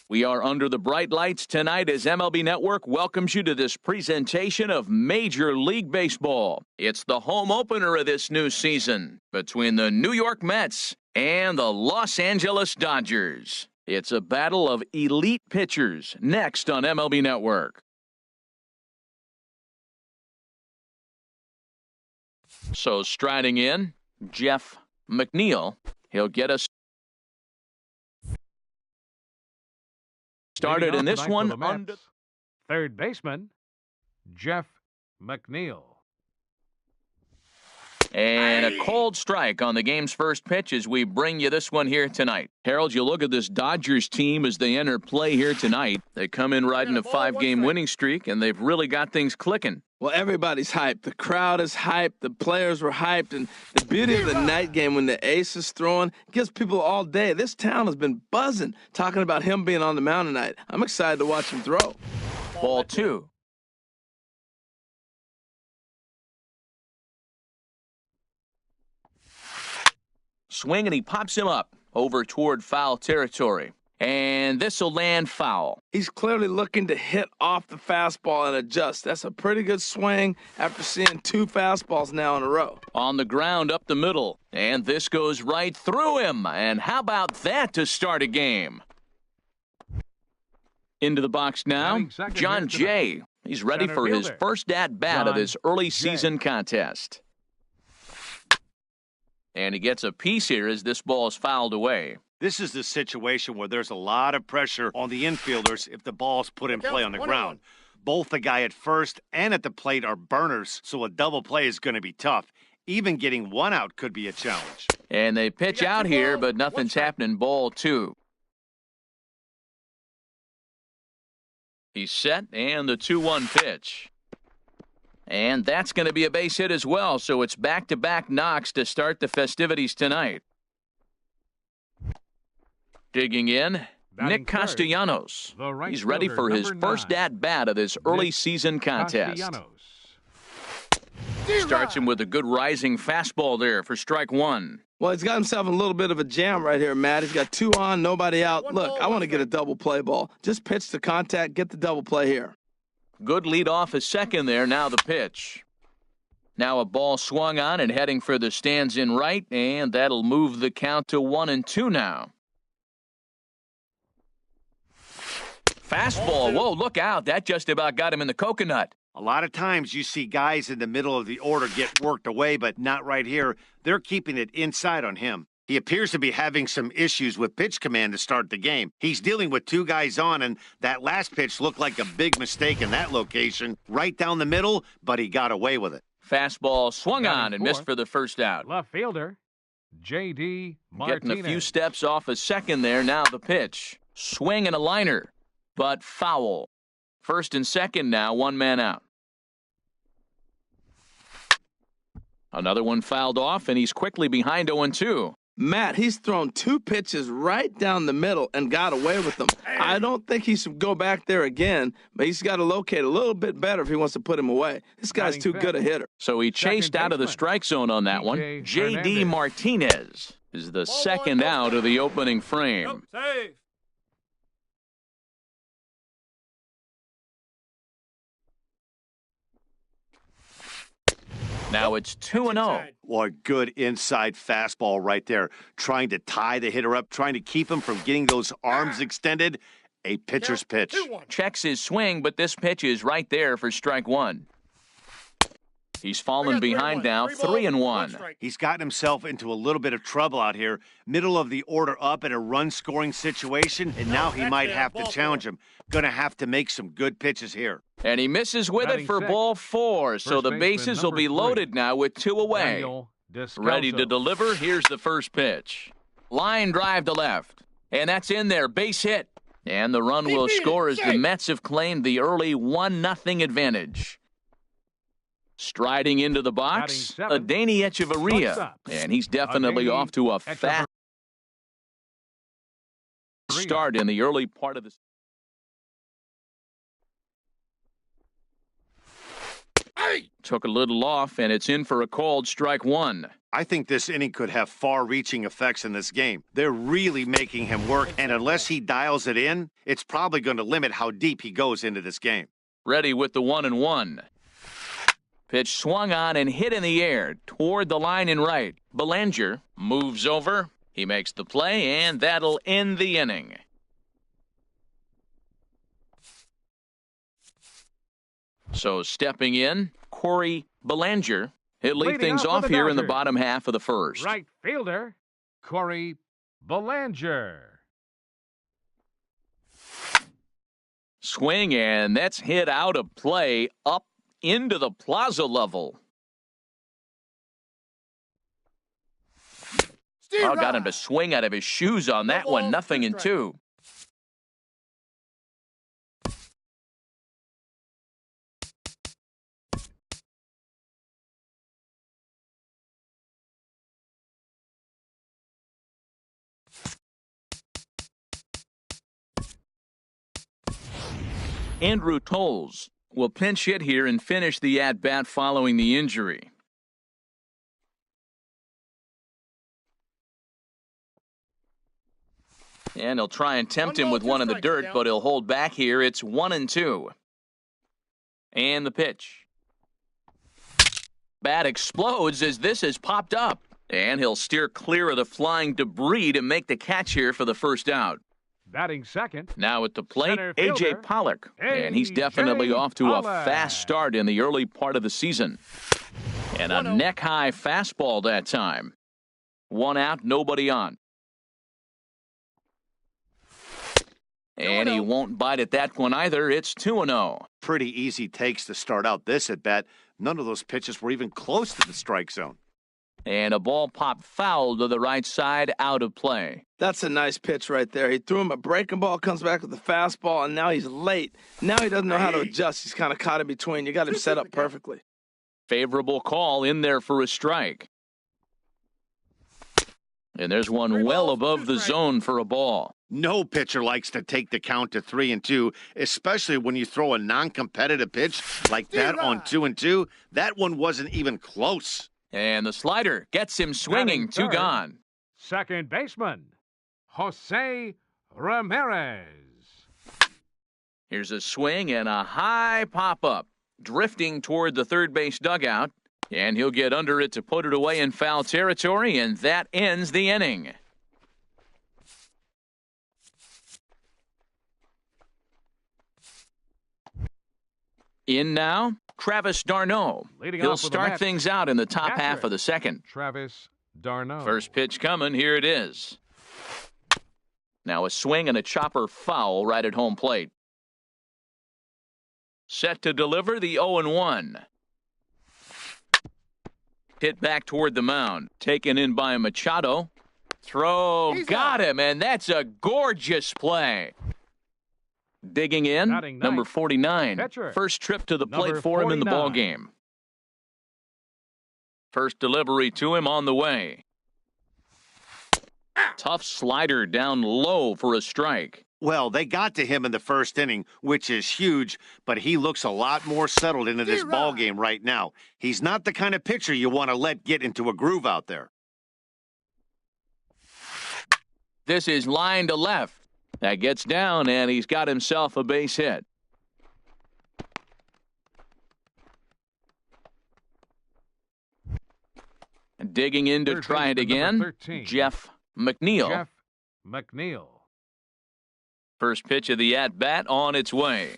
We are under the bright lights tonight as MLB Network welcomes you to this presentation of Major League Baseball. It's the home opener of this new season between the New York Mets and the Los Angeles Dodgers. It's a battle of elite pitchers next on MLB Network. So striding in, Jeff McNeil. He'll get us started in this one under third baseman Jeff McNeil. And a cold strike on the game's first pitch as we bring you this one here tonight. Harold, you look at this Dodgers team as they enter play here tonight. They come in riding a 5-game winning streak, and they've really got things clicking. Well, everybody's hyped. The crowd is hyped. The players were hyped. And the beauty of the night game when the ace is throwing gives people all day. This town has been buzzing talking about him being on the mound tonight. I'm excited to watch him throw. Ball 2. Swing, and he pops him up over toward foul territory. And this will land foul. He's clearly looking to hit off the fastball and adjust. That's a pretty good swing after seeing 2 fastballs now in a row. On the ground up the middle. And this goes right through him. And how about that to start a game? Into the box now, John Jay. He's ready for his first at-bat of this early season contest. And he gets a piece here as this ball is fouled away. This is the situation where there's a lot of pressure on the infielders if the ball's put in play on the ground. Both the guy at first and at the plate are burners, so a double play is going to be tough. Even getting one out could be a challenge. And they pitch out here, but nothing's happening. Ball 2. He's set, and the 2-1 pitch. And that's going to be a base hit as well, so it's back-to-back knocks to start the festivities tonight. Digging in, Nick Castellanos. He's ready for his first at-bat of this early season contest. Starts him with a good rising fastball there for strike 1. Well, he's got himself in a little bit of a jam right here, Matt. He's got 2 on, nobody out. Look, I want to get a double play ball. Just pitch to contact, get the double play here. Good lead off a second there. Now the pitch. Now a ball swung on and heading for the stands in right, and that'll move the count to 1-2 now. Fastball. Whoa, look out. That just about got him in the coconut. A lot of times you see guys in the middle of the order get worked away, but not right here. They're keeping it inside on him. He appears to be having some issues with pitch command to start the game. He's dealing with 2 guys on, and that last pitch looked like a big mistake in that location. Right down the middle, but he got away with it. Fastball swung on and missed for the first out. Left fielder, J.D. Martinez. Getting a few steps off a second there. Now the pitch. Swing and a liner, but foul. First and second now, 1 man out. Another one fouled off, and he's quickly behind 0-2. Matt, he's thrown 2 pitches right down the middle and got away with them. I don't think he should go back there again, but he's got to locate a little bit better if he wants to put him away. This guy's too good a hitter. So he chased out of the strike zone on that one. J.D. Martinez is the second out of the opening frame. Now it's 2-0. Well, a good inside fastball right there. Trying to tie the hitter up, trying to keep him from getting those arms extended. A pitcher's pitch. Checks his swing, but this pitch is right there for strike 1. He's fallen behind now, 3-1. He's gotten himself into a little bit of trouble out here. Middle of the order up in a run-scoring situation, and now he might have to challenge him. Going to have to make some good pitches here. And he misses with it for ball 4, so the bases will be loaded now with 2 away. Ready to deliver, here's the first pitch. Line drive to left, and that's in there, base hit. And the run will score as the Mets have claimed the early 1-0 advantage. Striding into the box, Adeiny Hechavarria, and he's definitely off to a fast start in the early part of the Took a little off, and it's in for a called strike one. I think this inning could have far-reaching effects in this game. They're really making him work, and unless he dials it in, it's probably going to limit how deep he goes into this game. Ready with the 1-1. Pitch swung on and hit in the air toward the line and right. Belanger moves over. He makes the play, and that'll end the inning. So stepping in, Corey Belanger. He'll lead things off here in the bottom half of the first. Right fielder, Corey Belanger. Swing, and that's hit out of play up into the plaza level. Got him to swing out of his shoes on that one. 0-2. Andrew Toles will pinch hit here and finish the at-bat following the injury. And he'll try and tempt him with one in the dirt, but he'll hold back here. It's 1-2. And the pitch. Bat explodes as this has popped up. And he'll steer clear of the flying debris to make the catch here for the first out. Batting second. Now at the plate, A.J. Pollock. And he's definitely off to a fast start in the early part of the season. And a neck-high fastball that time. 1 out, nobody on. And he won't bite at that one either. It's 2-0. Pretty easy takes to start out this at-bat. None of those pitches were even close to the strike zone. And a ball popped foul to the right side, out of play. That's a nice pitch right there. He threw him a breaking ball, comes back with a fastball, and now he's late. Now he doesn't know how to adjust. He's kind of caught in between. You got him set up perfectly. Favorable call in there for a strike. And there's one well above the zone for a ball. No pitcher likes to take the count to 3-2, especially when you throw a non-competitive pitch like that on 2-2. That one wasn't even close. And the slider gets him swinging. 2 gone. Second baseman, Jose Ramirez. Here's a swing and a high pop-up. Drifting toward the third base dugout. And he'll get under it to put it away in foul territory, and that ends the inning. In now, Travis d'Arnaud. He'll start things out in the top half of the second. Travis d'Arnaud. First pitch coming. Here it is. Now a swing and a chopper foul right at home plate. Set to deliver the 0-1. Hit back toward the mound. Taken in by Machado. Throw. Got him, and that's a gorgeous play. Digging in, number 49. Catcher. First trip to the plate for him in the ball game. First delivery to him on the way. Tough slider down low for a strike. Well, they got to him in the first inning, which is huge, but he looks a lot more settled into this ball game right now. He's not the kind of pitcher you want to let get into a groove out there. This is line to left. That gets down, and he's got himself a base hit. Digging in to try it again, Jeff McNeil. Jeff McNeil. First pitch of the at-bat on its way.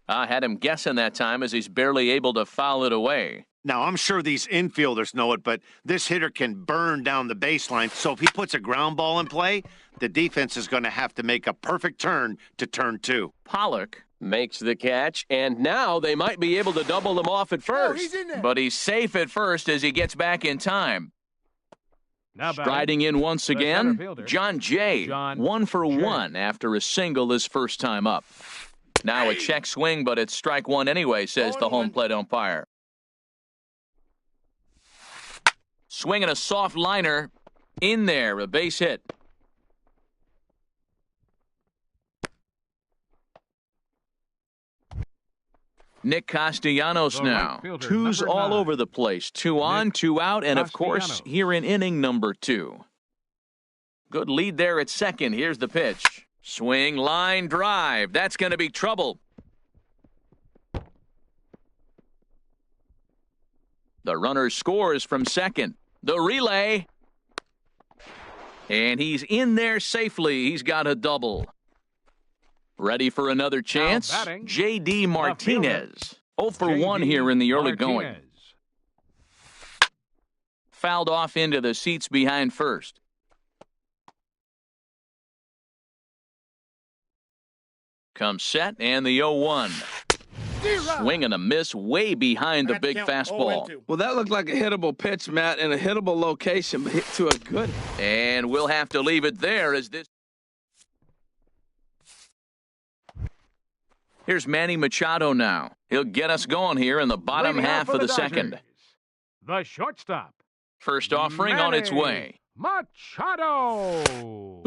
I had him guessing that time as he's barely able to foul it away. Now, I'm sure these infielders know it, but this hitter can burn down the baseline. So if he puts a ground ball in play, the defense is going to have to make a perfect turn to turn 2. Pollock makes the catch, and now they might be able to double him off at first. But he's safe at first as he gets back in time. Now striding in once again, John Jay. 1 for 1 after a single his first time up. Now a check swing, but it's strike one anyway, says the home plate umpire. Swinging a soft liner in there, a base hit. Nick Castellanos The now. right fielder, Twos number all 9. over the place. 2 on, Nick 2 out, and of course, Castellanos. here in inning number 2. Good lead there at second. Here's the pitch. Swing, line, drive. That's going to be trouble. The runner scores from second. The relay. And he's in there safely. He's got a double. Ready for another chance? batting, J.D. Martinez. 0 for 1 here in the early going. Martinez. Fouled off into the seats behind first. Comes set, and the 0-1. Swing and a miss way behind the big fastball. Well, that looked like a hittable pitch, Matt, in a hittable location, but hit to a good. And we'll have to leave it there as this. Here's Manny Machado now. He'll get us going here in the bottom Leading half off of the Dodgers, second. The shortstop. First offering on its Manny way. Machado.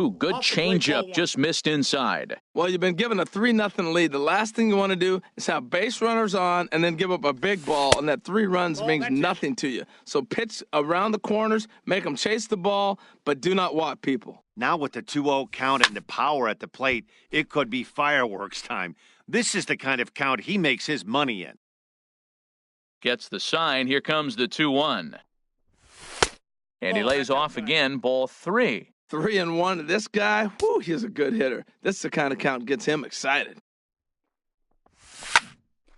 Ooh, good changeup, just missed inside. Well, you've been given a 3-0 lead. The last thing you want to do is have base runners on and then give up a big ball, and that 3 runs means nothing to you. So pitch around the corners, make them chase the ball, but do not walk people. Now with the 2-0 count and the power at the plate, it could be fireworks time. This is the kind of count he makes his money in. Gets the sign. Here comes the 2-1. And he lays off again, ball 3. 3-1. This guy, whoo, he's a good hitter. This is the kind of count that gets him excited.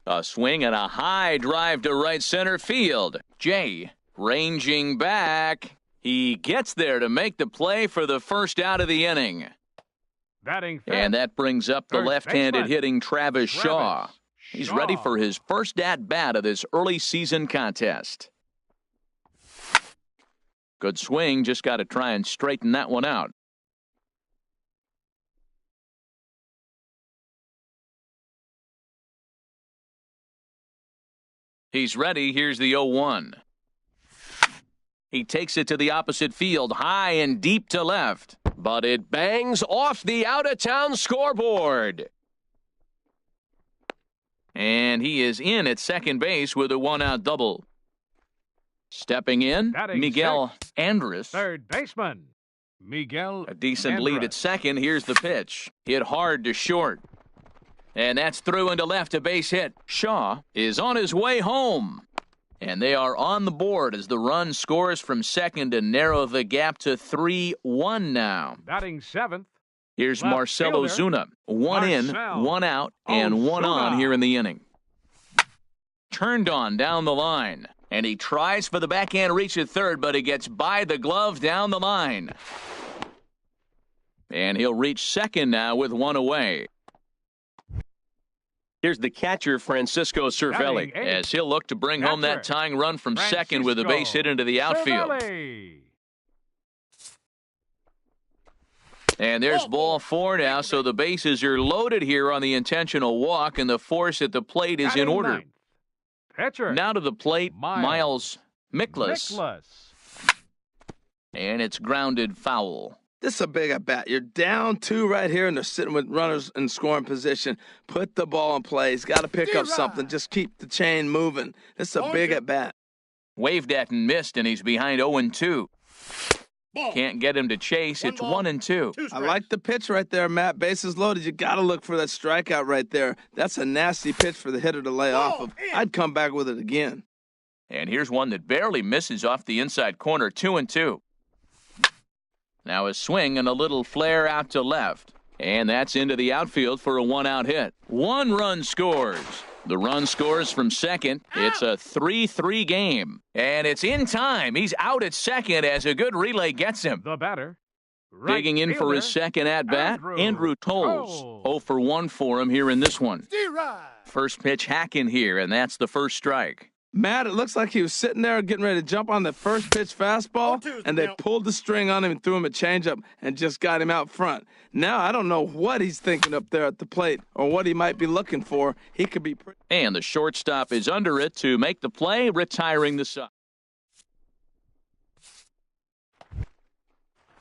A swing and a high drive to right center field. Jay ranging back. He gets there to make the play for the first out of the inning. Batting fifth. And that brings up the Third left-handed baseman, hitting Travis Shaw. He's Shaw. ready for his first at-bat of this early season contest. Good swing, just got to try and straighten that one out. He's ready. Here's the 0-1. He takes it to the opposite field, high and deep to left. But it bangs off the out-of-town scoreboard. And he is in at second base with a 1-out double. Stepping in, Batting Miguel Andres. Third baseman, Miguel. A decent lead at second. Here's the pitch. Hit hard to short. And that's through into left, a base hit. Shaw is on his way home. And they are on the board as the run scores from second to narrow the gap to 3-1 now. Batting seventh. Here's Left Marcelo fielder, Zuna. One in, Marcell 1 out, and 1 on Ozuna. here in the inning. Turned on down the line. And he tries for the backhand reach at third, but he gets by the glove down the line. And he'll reach second now with 1 away. Here's the catcher, Francisco Cervelli, Batting eighth. as he'll look to bring home that Catcher, tying run from second with a base hit into the outfield. Cervelli. And there's ball 4 now, so the bases are loaded here on the intentional walk, and the force at the plate is in Batting order. ninth. Pitcher. Now to the plate, Miles Mikolas. And it's grounded foul. This is a big at-bat. You're down 2 right here, and they're sitting with runners in scoring position. Put the ball in play. He's got to pick up something. Just keep the chain moving. This is a big at-bat. Waved at and missed, and he's behind 0-2. Can't get him to chase. It's 1-2. I like the pitch right there, Matt. Bases loaded. You got to look for that strikeout right there. That's a nasty pitch for the hitter to lay off of. I'd come back with it again. And here's one that barely misses off the inside corner, 2-2. Now a swing and a little flare out to left. And that's into the outfield for a 1-out hit. 1 run scores. The run scores from second. It's a 3-3 game. And it's in time. He's out at second as a good relay gets him. The batter. Right Digging in for fielder, his second at-bat, Andrew Tolles. Tolles. 0 for 1 for him here in this one. First pitch hacking here, and that's the first strike. Matt, it looks like he was sitting there getting ready to jump on the first pitch fastball, and they pulled the string on him and threw him a changeup and just got him out front. Now, I don't know what he's thinking up there at the plate or what he might be looking for. He could be pretty. And the shortstop is under it to make the play, retiring the side.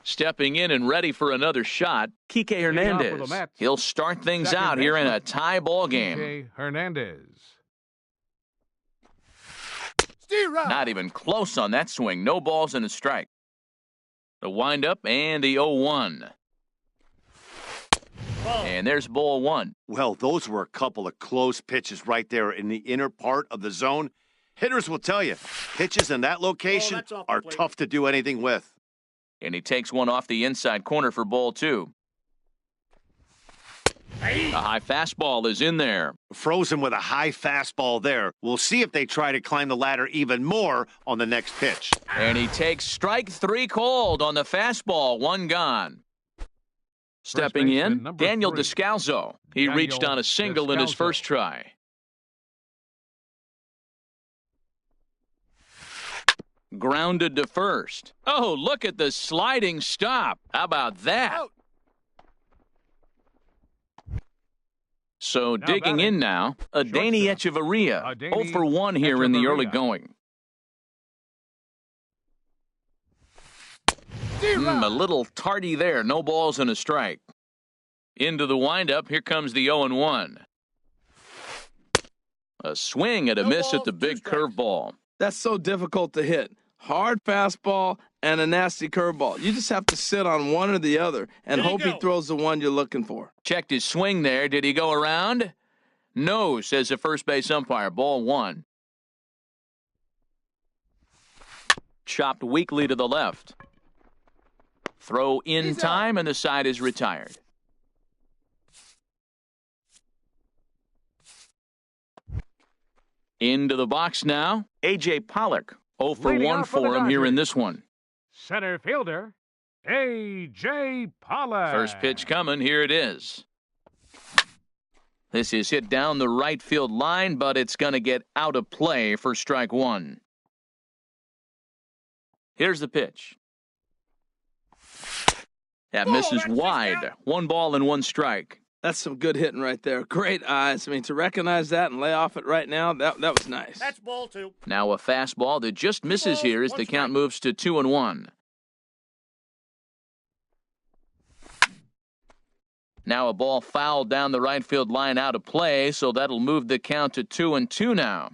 Stepping in and ready for another shot, Kike Hernandez. He'll start things Second out here in a baseman, tie ball game. Kike Hernandez. Not even close on that swing. No balls and a strike. The windup and the 0-1. And there's ball one. Well, those were a couple of close pitches right there in the inner part of the zone. Hitters will tell you, pitches in that location are tough to do anything with. And he takes one off the inside corner for ball two. A high fastball is in there. Frozen with a high fastball there. We'll see if they try to climb the ladder even more on the next pitch. And he takes strike three called on the fastball. One gone. Stepping in, Daniel Descalso. He reached on a single in his first try. Grounded to first. Oh, look at the sliding stop. How about that? So digging in now, Adeiny Echeverria. 0 for 1 here in the early going. A little tardy there. No balls and a strike. Into the windup. Here comes the 0-1. A swing and a miss at the big curveball. That's so difficult to hit. Hard fastball and a nasty curveball. You just have to sit on one or the other and hope he throws the one you're looking for. Checked his swing there. Did he go around? No, says the first base umpire. Ball one. Chopped weakly to the left. Throw in time, and the side is retired. Into the box now, A.J. Pollock. 0 for 1 for him here in this one. Center fielder, A.J. Pollock. First pitch coming. Here it is. This is hit down the right field line, but it's going to get out of play for strike one. Here's the pitch. That misses wide. 1 ball and 1 strike. That's some good hitting right there. Great eyes. I mean, to recognize that and lay off it right now, that was nice. That's ball two. Now a fastball that just misses here as the count moves to 2-1. Now a ball fouled down the right field line out of play, so that'll move the count to 2-2 now.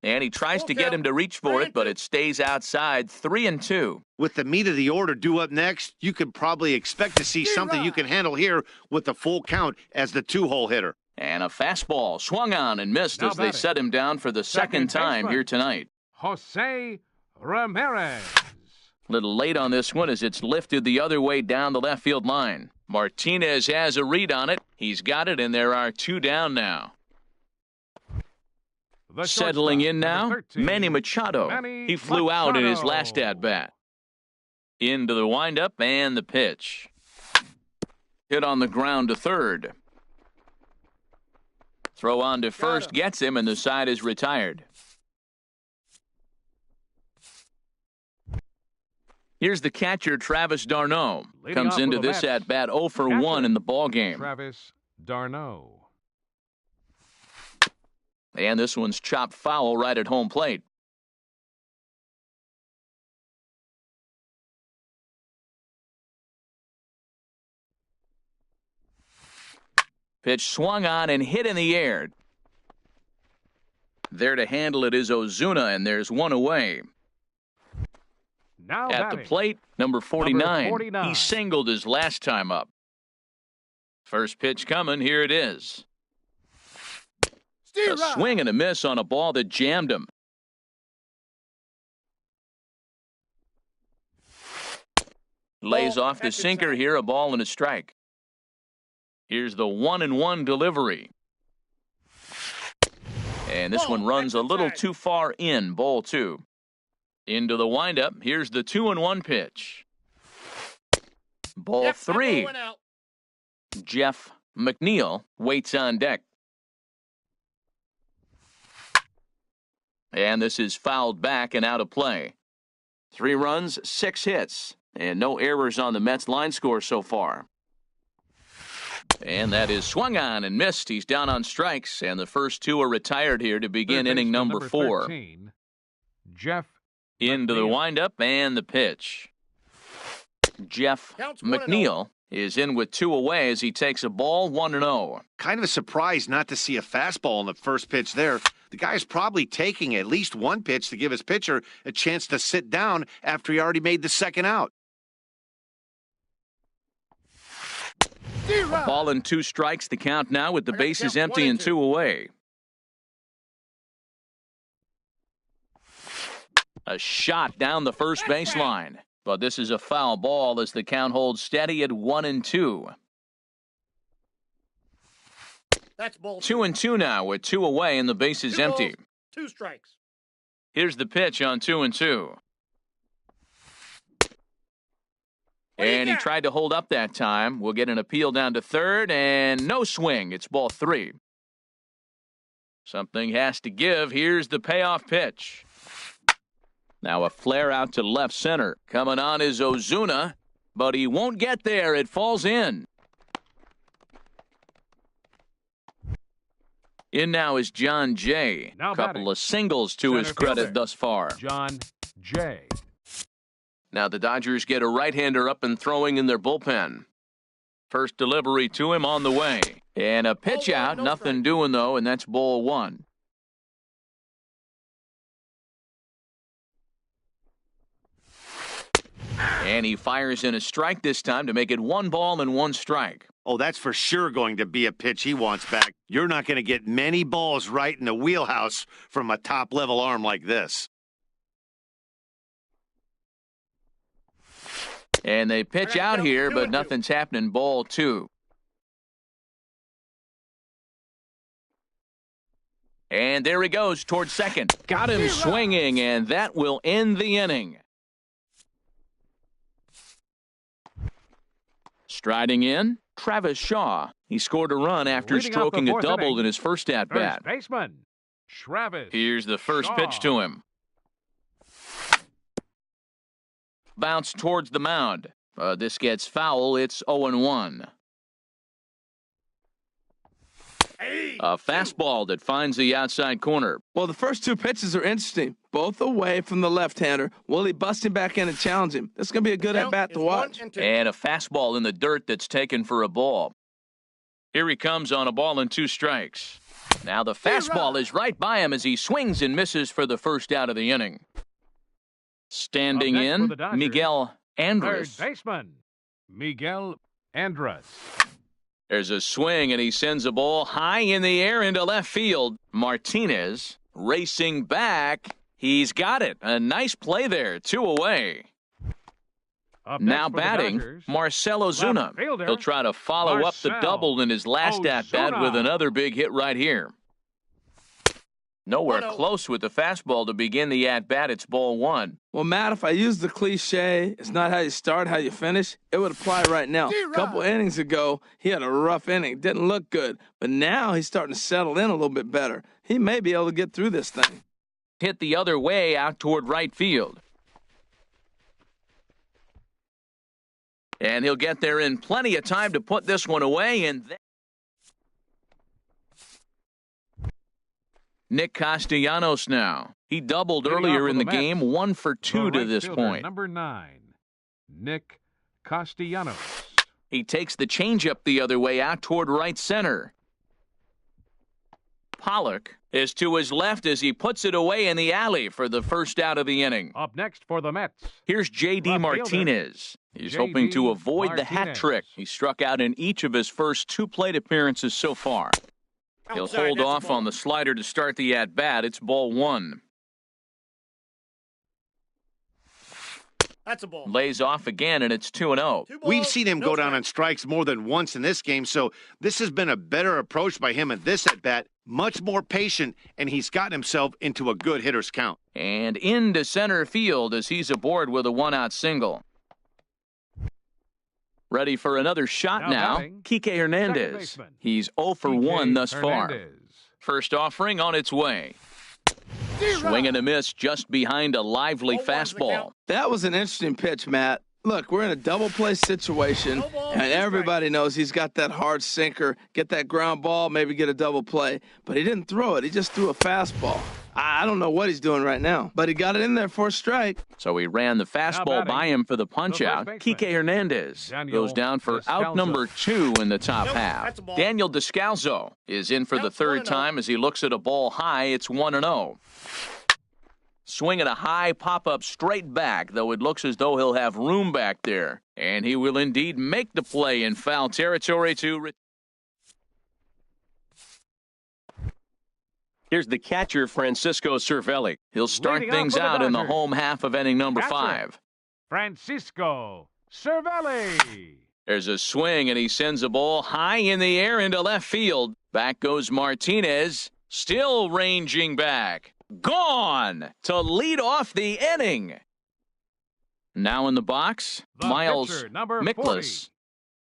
And he tries to get him to reach for it, but it stays outside. 3-2. With the meat of the order due up next, you could probably expect to see something you can handle here with the full count as the 2-hole hitter. And a fastball swung on and missed as they set him down for the second time here tonight. Jose Ramirez. Little late on this one as it's lifted the other way down the left field line. Martinez has a read on it. He's got it, and there are 2 down now. Settling in now, Manny Machado. He flew out in his last at-bat. Into the windup and the pitch. Hit on the ground to third. Throw on to first gets him, and the side is retired. Here's the catcher, Travis d'Arnaud. Comes into this at-bat 0 for 1 in the ballgame. Travis d'Arnaud. And this one's chopped foul right at home plate. Pitch swung on and hit in the air. There to handle it is Ozuna, and there's 1 away. Now at the plate, number 49. He singled his last time up. First pitch coming. Here it is. A swing and a miss on a ball that jammed him. Lays off the sinker here, a ball and a strike. Here's the 1-1 delivery. And this one runs a little too far in, ball 2. Into the windup, here's the 2-1 pitch. Ball 3. Jeff McNeil waits on deck. And this is fouled back and out of play. 3 runs, 6 hits, and no errors on the Mets line score so far. And that is swung on and missed. He's down on strikes, and the first 2 are retired here to begin inning number 4. 13, Jeff into the windup and the pitch. Jeff McNeil is in with 2 away as he takes a ball 1-0. Kind of a surprise not to see a fastball in the first pitch there. The guy's probably taking at least one pitch to give his pitcher a chance to sit down after he already made the second out. A ball and 2 strikes, the count now with the bases empty and 2 away. A shot down the first baseline. But this is a foul ball as the count holds steady at 1-2. That's ball 2-2 now with 2 away and the base is empty. 2 strikes. Here's the pitch on 2-2. And he tried to hold up that time. We'll get an appeal down to third and no swing. It's ball 3. Something has to give. Here's the payoff pitch. Now a flare out to left center. Coming on is Ozuna, but he won't get there. It falls in. In now is John Jay. Now couple of singles to his credit thus far. John Jay. Now the Dodgers get a right-hander up and throwing in their bullpen. First delivery to him on the way. And a pitch out. Nothing doing, though, and that's ball 1. And he fires in a strike this time to make it 1 ball and 1 strike. Oh, that's for sure going to be a pitch he wants back. You're not going to get many balls right in the wheelhouse from a top-level arm like this. And they pitch out here, but nothing's happening. Ball 2. And there he goes towards second. Got him swinging, and that will end the inning. Striding in, Travis Shaw. He scored a run after stroking a double in his first at-bat. First baseman, Travis. Here's the first pitch to him. Bounce towards the mound. This gets foul. It's 0-1. A fastball that finds the outside corner. Well, the first 2 pitches are interesting. Both away from the left-hander. Will he bust him back in and challenge him? This is going to be a good at-bat to watch. And a fastball in the dirt that's taken for a ball. Here he comes on a ball and 2 strikes. Now the fastball is right by him as he swings and misses for the first out of the inning. Standing in, Miguel Andres. Third baseman, Miguel Andres. There's a swing, and he sends a ball high in the air into left field. Martinez racing back. He's got it. A nice play there. 2 away. Now batting, Marcell Ozuna. He'll try to follow up the double in his last at-bat with another big hit right here. Nowhere close with the fastball to begin the at-bat. It's ball 1. Well, Matt, if I use the cliche, it's not how you start, how you finish, it would apply right now. A couple innings ago, he had a rough inning. Didn't look good. But now he's starting to settle in a little bit better. He may be able to get through this thing. Hit the other way out toward right field. And he'll get there in plenty of time to put this one away. And then Nick Castellanos now. He doubled earlier in the game, 1 for 2 to this point. Number 9, Nick Castellanos. He takes the changeup the other way out toward right center. Pollock is to his left as he puts it away in the alley for the first out of the inning. Up next for the Mets. Here's J.D. Martinez. He's hoping to avoid the hat trick. He struck out in each of his first 2 plate appearances so far. He'll hold off on the slider to start the at-bat. It's ball 1. That's a ball. Lays off again, and it's 2-0. We've seen him go down on strikes more than once in this game, so this has been a better approach by him at this at-bat. Much more patient, and he's gotten himself into a good hitter's count. And into center field as he's aboard with a 1-out single. Ready for another shot now. Kike Hernandez. He's 0 for 1 thus far. First offering on its way. Swing and a miss just behind a lively fastball. That was an interesting pitch, Matt. Look, we're in a double play situation, and everybody knows he's got that hard sinker. Get that ground ball, maybe get a double play. But he didn't throw it. He just threw a fastball. I don't know what he's doing right now, but he got it in there for a strike. So he ran the fastball by him for the punch-out. Kike Hernandez goes down for out number 2 in the top half. Daniel Descalzo is in for the third time as he looks at a ball high. It's 1-0. Swing at a high pop-up straight back, though it looks as though he'll have room back there. And he will indeed make the play in foul territory to... Here's the catcher, Francisco Cervelli. He'll start things out in the home half of inning number 5. Francisco Cervelli. There's a swing, and he sends a ball high in the air into left field. Back goes Martinez, still ranging back. Gone to lead off the inning. Now in the box, Miles Mikolas.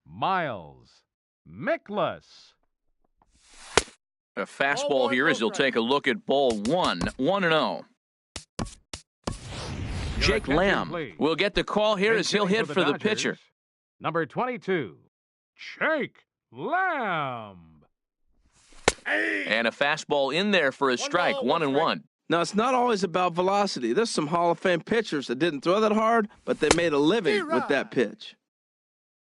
Miles Mikolas. A fastball here as he'll take a look at ball 1, 1-0. Jake Lamb will get the call here as he'll hit for the pitcher. Number 22, Jake Lamb. And a fastball in there for a strike, 1-1. Now, it's not always about velocity. There's some Hall of Fame pitchers that didn't throw that hard, but they made a living with that pitch.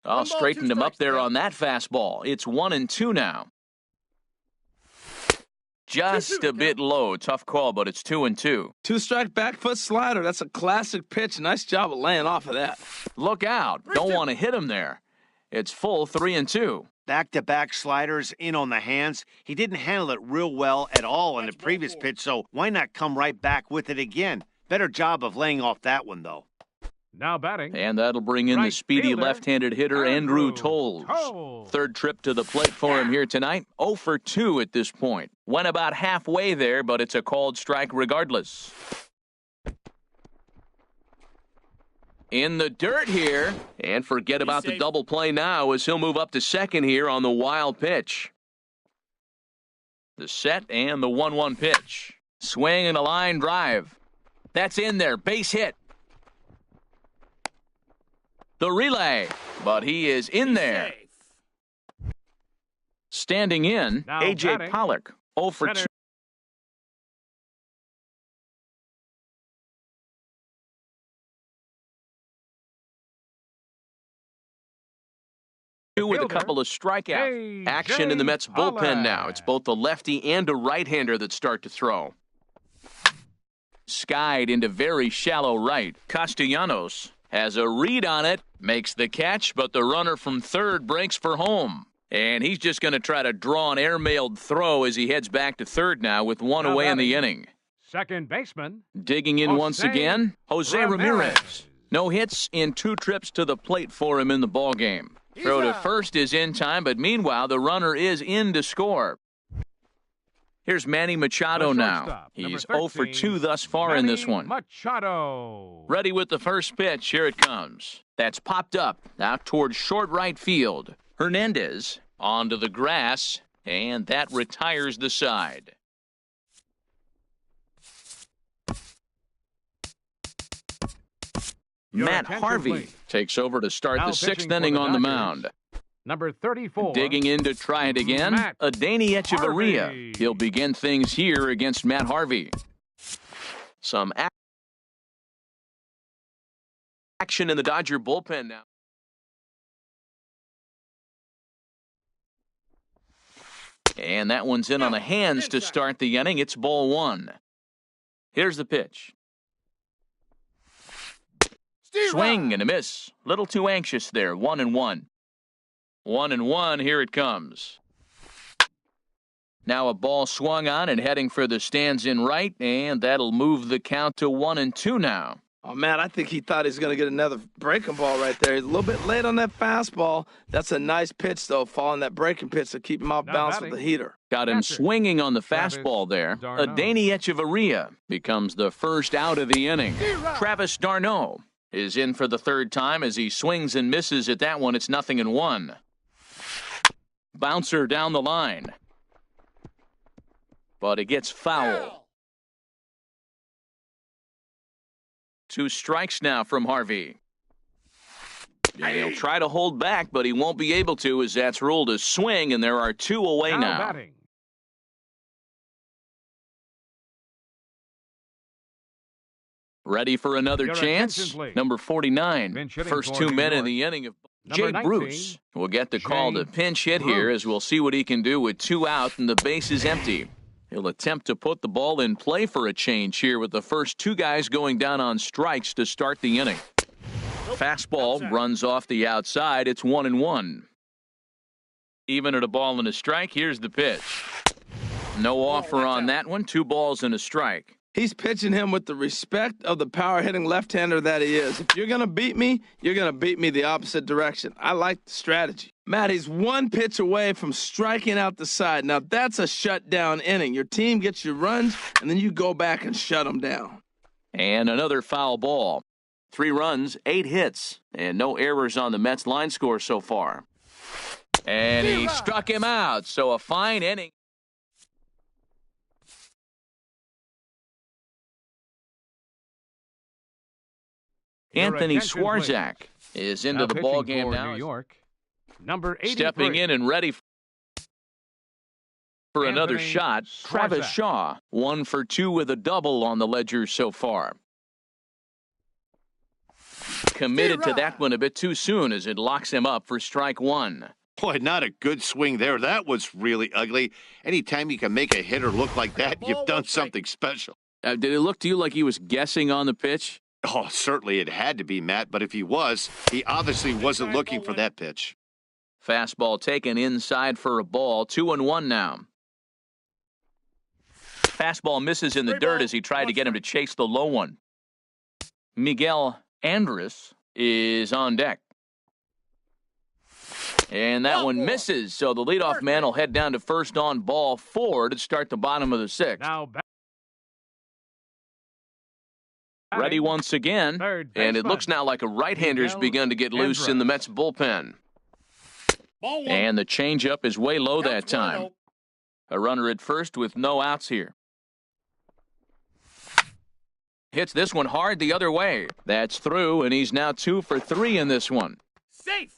Oh, straightened him up there on that fastball. It's 1-2 now. Just a bit low. Tough call, but it's 2-2. 2-strike back foot slider. That's a classic pitch. Nice job of laying off of that. Look out. Don't want to hit him there. It's full 3-2. Back-to-back sliders in on the hands. He didn't handle it real well at all on the previous pitch, so why not come right back with it again? Better job of laying off that one, though. Now batting. And that'll bring in the speedy left-handed hitter, Andrew Toles. Third trip to the plate for him here tonight. 0 for 2 at this point. Went about halfway there, but it's a called strike regardless. In the dirt here, and forget about the double play now as he'll move up to second here on the wild pitch. The set and the 1-1 pitch. Swing and a line drive. That's in there, base hit. The relay, but he is in there. Standing in, A.J. Pollock, 0 for 2. With a couple of strikeouts. Action in the Mets bullpen now. It's both a lefty and a right-hander that start to throw. Skied into very shallow right. Castellanos has a read on it, makes the catch, but the runner from third breaks for home. And he's just going to try to draw an airmailed throw as he heads back to third now with one away in the inning. Second baseman. Digging in once again, Jose Ramirez. No hits in 2 trips to the plate for him in the ballgame. Throw to first is in time, but meanwhile, the runner is in to score. Here's Manny Machado now. He's 0 for 2 thus far in this one. Machado. Ready with the first pitch. Here it comes. That's popped up out towards short right field. Hernandez onto the grass, and that retires the side. Matt Harvey takes over to start the 6th inning on the mound. Number 34. Digging in to try it again, Adeiny Echeverria. He'll begin things here against Matt Harvey. Some action in the Dodger bullpen now. And that one's in on the hands to start the inning. It's ball 1. Here's the pitch. Swing and a miss. Little too anxious there. 1-1. 1-1. Here it comes. Now a ball swung on and heading for the stands in right, and that'll move the count to 1-2 now. Oh, man, I think he thought he was going to get another breaking ball right there. He's a little bit late on that fastball. That's a nice pitch, though, following that breaking pitch to keep him off balance with the heater. Got him swinging on the fastball there. Adeiny Echeverria becomes the first out of the inning. Travis d'Arnaud is in for the third time as he swings and misses at that one. It's 0-1. Bouncer down the line. But it gets foul. 2 strikes now from Harvey. And he'll try to hold back, but he won't be able to, as that's ruled a swing, and there are 2 away now. Batting. Ready for another Your chance? Number 49. First 2 men in the inning of Jay 19, Bruce will get the call to pinch hit here, Bruce. as we'll see what he can do with 2 out and the base is empty. He'll attempt to put the ball in play for a change here with the first 2 guys going down on strikes to start the inning. Fastball outside. runs off the outside. It's 1-1. Even at a ball and a strike, here's the pitch. No offer on that one. 2 balls and a strike. He's pitching him with the respect of the power-hitting left-hander that he is. If you're going to beat me, you're going to beat me the opposite direction. I like the strategy. Matt, he's 1 pitch away from striking out the side. Now, that's a shutdown inning. Your team gets your runs, and then you go back and shut them down. And another foul ball. 3 runs, 8 hits, and no errors on the Mets line score so far. And he struck him out, so a fine inning. Anthony Swarzak is into the ball game now. New York, number 83. Stepping in and ready for another shot. Travis Shaw, 1 for 2 with a double on the ledger so far. Committed to that one a bit too soon as it locks him up for strike 1. Boy, not a good swing there. That was really ugly. Anytime you can make a hitter look like that, you've done something special. Did it look to you like he was guessing on the pitch? Oh, certainly it had to be, Matt, but if he was, he obviously wasn't looking for that pitch. Fastball taken inside for a ball. 2-1 now. Fastball misses in the dirt as he tried to get him to chase the low one. Miguel Andres is on deck. And that one misses, so the leadoff man will head down to first on ball 4 to start the bottom of the 6th. Now Ready once again, and it looks now like a right-hander's begun to get loose in the Mets bullpen. Ball 1. And the changeup is way low that Counts time. 1-0. A runner at first with no outs here. Hits this one hard the other way. That's through, and he's now 2 for 3 in this one. Safe.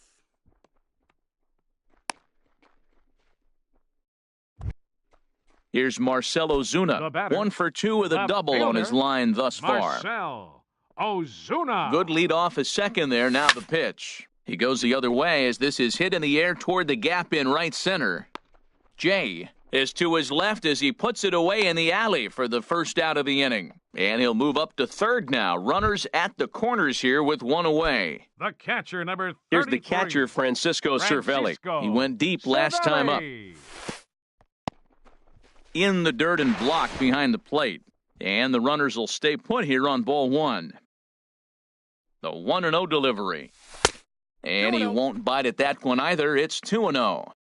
Here's Marcelo Zuna, 1 for 2 with a double on his line thus far. Marcel Ozuna. Good lead off a second there. Now the pitch. He goes the other way as this is hit in the air toward the gap in right center. Jay is to his left as he puts it away in the alley for the first out of the inning. And he'll move up to third now. Runners at the corners here with 1 away. The catcher, number 33. Here's the catcher, Francisco Cervelli. He went deep last time up. In the dirt and blocked behind the plate. And the runners will stay put here on ball 1. The 1-0 delivery. And he won't bite at that one either. It's 2-0.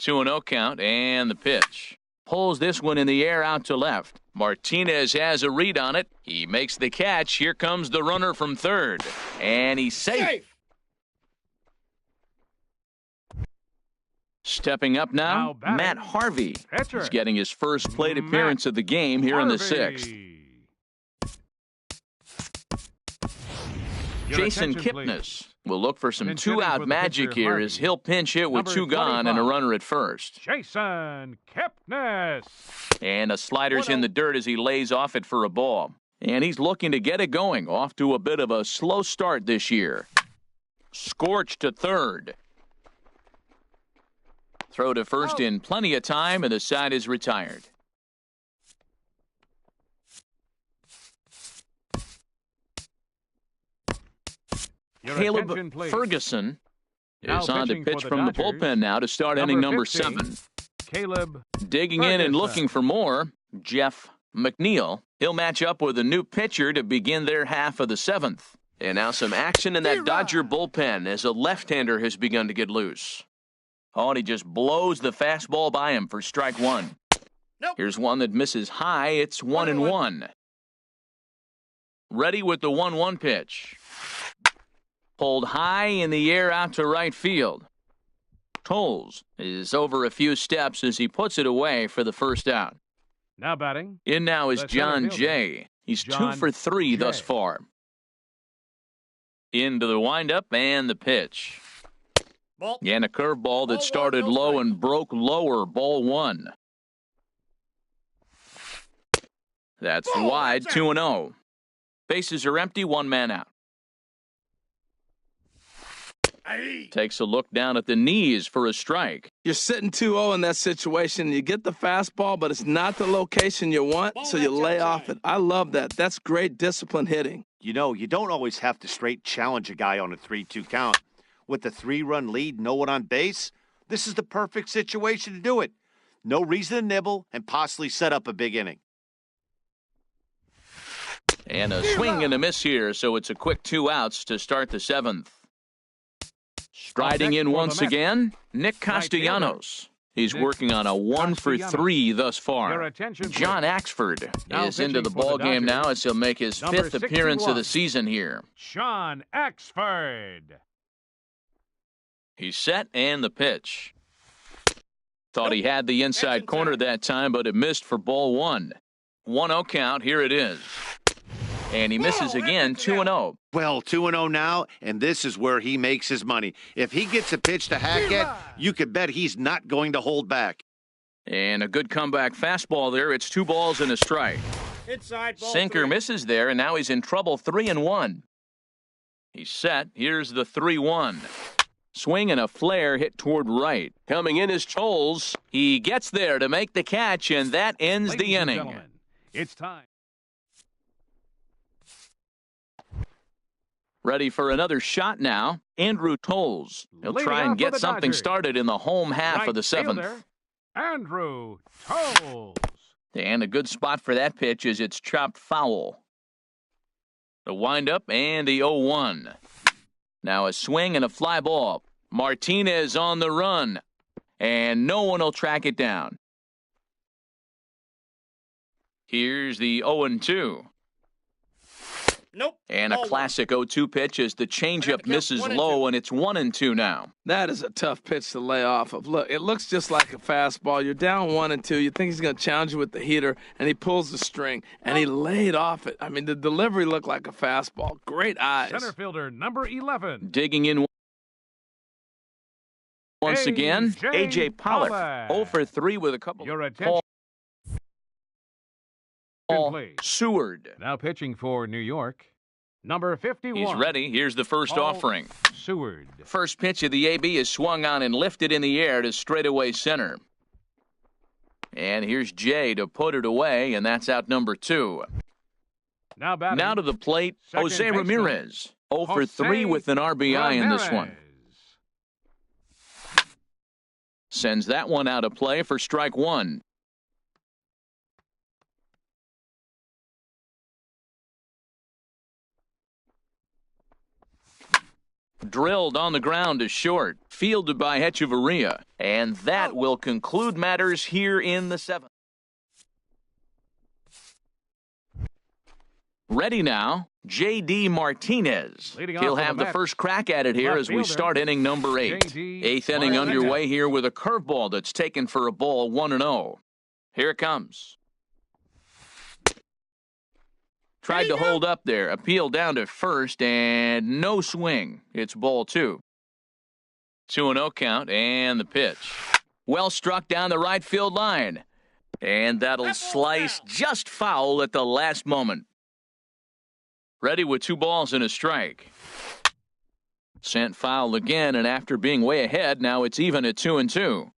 2-0 count, and the pitch. Pulls this one in the air out to left. Martinez has a read on it. He makes the catch. Here comes the runner from third. And he's safe. Stepping up now Matt Harvey. He's getting his first plate appearance of the game here in the 6th. Jason Kipnis will look for some 2-out magic here as he'll pinch hit with 2 gone and a runner at first. Jason Kipnis. And a slider's in the dirt as he lays off it for a ball. And he's looking to get it going. Off to a bit of a slow start this year. Scorched to third. Throw to first in plenty of time, and the side is retired. Caleb Ferguson is on to pitch from the bullpen now to start inning number 7. Caleb digging in and looking for more, Jeff McNeil. He'll match up with a new pitcher to begin their half of the 7th. And now some action in that Dodger bullpen as a left-hander has begun to get loose. Oh, and he just blows the fastball by him for strike 1. Nope. Here's one that misses high. It's 1-1. Ready with the 1-1 pitch. Pulled high in the air out to right field. Tolles is over a few steps as he puts it away for the first out. Now batting. In now is John Jay. He's 2 for 3 thus far. Into the windup and the pitch. Ball. And a curveball that Ball started one, no low strike. and broke lower. Ball one. That's Ball, wide, that's 2-0. Bases are empty, one man out. Aye. Takes a look down at the knees for a strike. You're sitting 2-0 in that situation. You get the fastball, but it's not the location you want, Ball so you that's lay off outside. it. I love that. That's great discipline hitting. You know, you don't always have to straight challenge a guy on a 3-2 count. With the 3-run lead, no one on base, this is the perfect situation to do it. No reason to nibble and possibly set up a big inning. And a swing and a miss here, so it's a quick 2 outs to start the 7th. Striding next in for the once Mets, again, Nick right fielder, Castellanos. He's Nick working on a 1 for Castellanos. 3 thus Your far. attention, John please. Axford Now is into the pitching for ball the game Dodgers, now as he'll make his number 5th appearance of the 61. season here. Sean Axford. He's set and the pitch. Thought he had the inside corner that time, but it missed for ball one. 1-0 count, here it is. And he misses again, 2-0. Well, 2-0 now, and this is where he makes his money. If he gets a pitch to Hackett, you could bet he's not going to hold back. And a good comeback fastball there. It's 2 balls and a strike. Inside ball. Sinker 3. misses there, and now he's in trouble, 3-1. He's set. Here's the 3-1. Swing and a flare hit toward right. Coming in is Toles. He gets there to make the catch, and that ends Ladies the and inning. gentlemen, it's time. Ready for another shot now. Andrew Toles. He'll Leading try off and for get the something Dodgers. started in the home half Right of the 7th. fielder, Andrew Toles. And a good spot for that pitch is it's chopped foul. The windup and the 0-1. Now a swing and a fly ball. Martinez on the run. And no one will track it down. Here's the 0-2. Nope. And a Ball classic 0-2 pitch as the changeup count misses 1-2. low, and it's 1-2 now. That is a tough pitch to lay off of. Look, it looks just like a fastball. You're down 1-2. You think he's going to challenge you with the heater, and he pulls the string, and he laid off it. I mean, the delivery looked like a fastball. Great eyes. Center fielder, number 11. Digging in once again, A.J. Pollock. Pollock. 0 for 3 with a couple. Your attention, please. Seward. Now pitching for New York, number 51. He's ready. Here's the first Paul offering. Seward. First pitch of the AB is swung on and lifted in the air to straightaway center. And here's Jay to put it away, and that's out number 2. Now batting. Now to the plate, Second Jose baseman, Ramirez. 0 for Jose 3 with an RBI in this one. Ramirez. Sends that one out of play for strike 1. Drilled on the ground to short, fielded by Hechavarria, and that will conclude matters here in the 7th. Ready now, J.D. Martinez. Leading off He'll for the have the Mets, first crack at it here left as we fielder, start inning number 8. J.D. 8th inning Martinez. underway here with a curveball that's taken for a ball, 1-0. Here it comes. Tried to hold up there, appeal down to first, and no swing. It's ball 2. 2-0 count, and the pitch. Well struck down the right field line. And that'll slice just foul at the last moment. Ready with 2 balls and a strike. Sent foul again, and after being way ahead, now it's even at 2-2.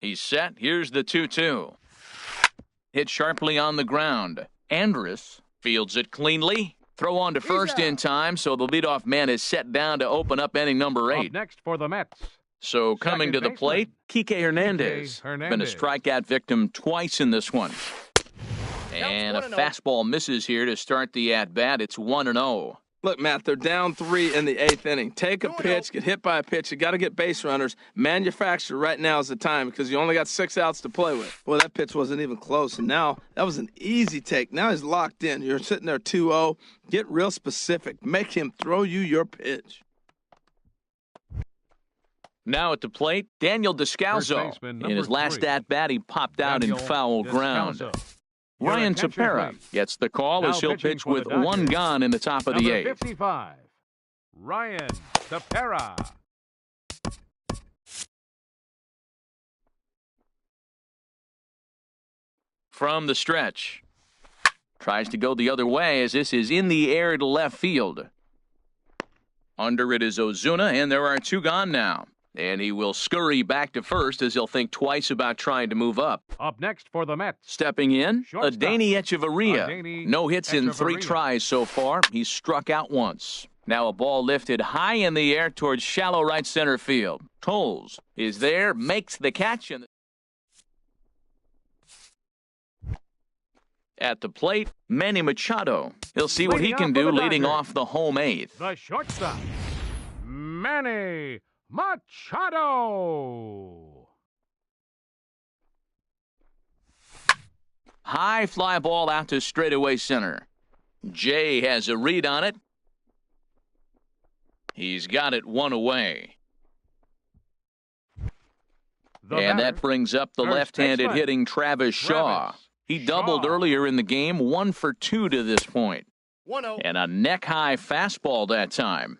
He's set. Here's the 2-2. Hit sharply on the ground. Andrus fields it cleanly. Throw on to first in time, so the leadoff man is set down to open up inning number 8. Up next for the Mets, So coming to the baseman, plate, Kike Hernandez. Been a Hernandez. strikeout victim twice in this one. And a 1-0. fastball misses here to start the at-bat. It's 1-0. Look, Matt, they're down 3 in the 8th inning. Take a pitch, get hit by a pitch. You got to get base runners. Manufacture right now is the time because you only got 6 outs to play with. Well, that pitch wasn't even close, and now that was an easy take. Now he's locked in. You're sitting there 2-0. Get real specific. Make him throw you your pitch. Now at the plate, Daniel First Descalso. baseman, In his number last 3. at-bat, he popped out in Daniel foul ground. Descalso. Ryan attention, Tepera please. gets the call Now as he'll pitching pitch for the with Dodgers. one gone in the top of the Number eighth. 55, Ryan Tepera. From the stretch. Tries to go the other way as this is in the air to left field. Under it is Ozuna, and there are two gone now. And he will scurry back to first as he'll think twice about trying to move up. Up next for the Mets. Stepping in, Shortstop. Adeiny Echeverria. Adeiny No hits in 3 Echeverria. tries so far. He's struck out once. Now a ball lifted high in the air towards shallow right center field. Tolles is there, makes the catch. And at the plate, Manny Machado. He'll see what he Leading can off for do the leading Dodgers. off the home eighth. The shortstop, Manny Machado. High fly ball out to straightaway center. Jay has a read on it. He's got it one away. The And batter, that brings up the first left-handed baseman, hitting Travis Shaw. Travis He doubled Shaw. earlier in the game, 1 for 2 to this point. 1-0. And a neck-high fastball that time.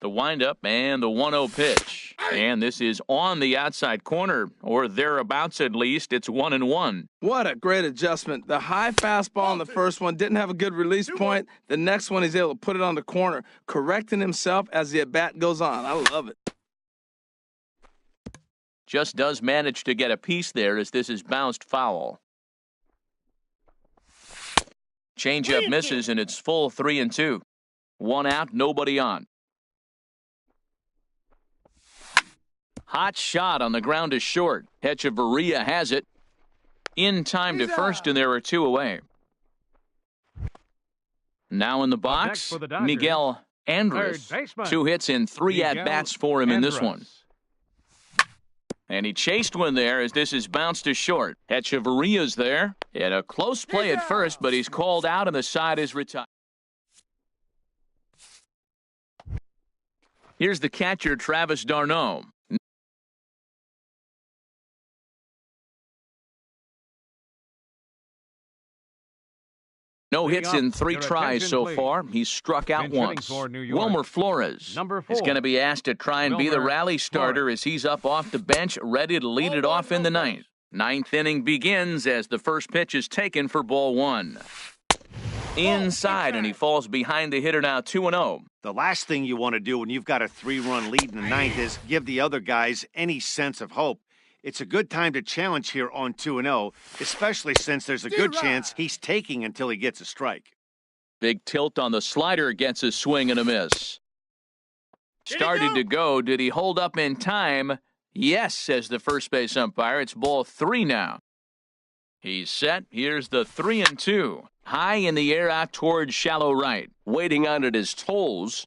The windup and the 1-0 pitch. And this is on the outside corner, or thereabouts at least. It's 1-1. What a great adjustment. The high fastball on the first one didn't have a good release point. The next one, he's able to put it on the corner, correcting himself as the at-bat goes on. I love it. Just does manage to get a piece there as this is bounced foul. Changeup misses, and it's full 3-2. 1 out, nobody on. Hot shot on the ground to short. Echeverria has it. In time to first, and there are 2 away. Now in the next box, for the Dodgers, Miguel Andrus. third baseman, 2 hits and 3 Miguel at-bats for him in this one. Andrus. And he chased one there as this is bounced to short. Echeverria's there. And a close play at first, but he's called out and the side is retired. Here's the catcher, Travis d'Arnaud. No hits in 3 Your tries attention, so please. far. He's struck out Pinch hitting once. for New York. Wilmer Flores Number is 4. going to be asked to try and be the Wilmer rally starter Flores. as he's up off the bench, ready to lead it off in the ninth. Ninth inning begins as the first pitch is taken for ball 1. Inside, and he falls behind the hitter now 2-0. The last thing you want to do when you've got a 3-run lead in the ninth is give the other guys any sense of hope. It's a good time to challenge here on 2-0, especially since there's a good chance he's taking until he gets a strike. Big tilt on the slider, gets a swing and a miss. Started to go. Did he hold up in time? Yes, says the first base umpire. It's ball 3 now. He's set. Here's the 3-2. High in the air out towards shallow right. Waiting on it is Tolles.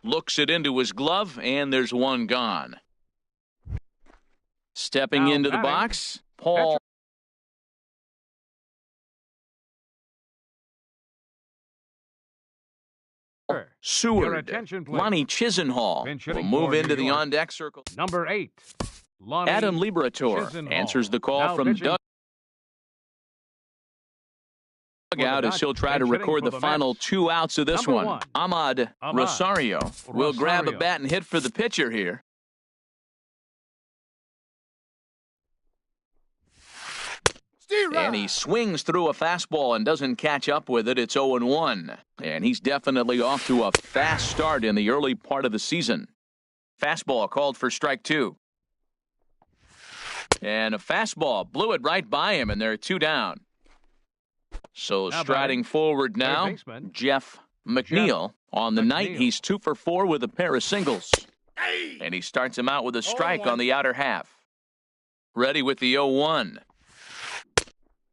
Looks it into his glove, and there's 1 gone. Stepping Now into the batting, box, Paul Your Seward. attention, please. Lonnie Chisenhall Pinch will hitting move for into New the York. on-deck circle. Number 8, Lonnie Adam Liberator Chisenhall. answers the call Now from pitching Doug. for the Out as he'll try to Dodgers. record the Pinch hitting for the final Mets. 2 outs of this Number one. 1, Ahmad Ahmad Rosario will grab a Rosario. bat and hit for the pitcher here. And he swings through a fastball and doesn't catch up with it. It's 0-1. And he's definitely off to a fast start in the early part of the season. Fastball called for strike 2. And a fastball blew it right by him, and there are 2 down. So Now striding batting, forward now, baseman, Jeff McNeil. On the night, McNeil. he's 2 for 4 with a pair of singles. And he starts him out with a strike 0-1. on the outer half. Ready with the 0-1.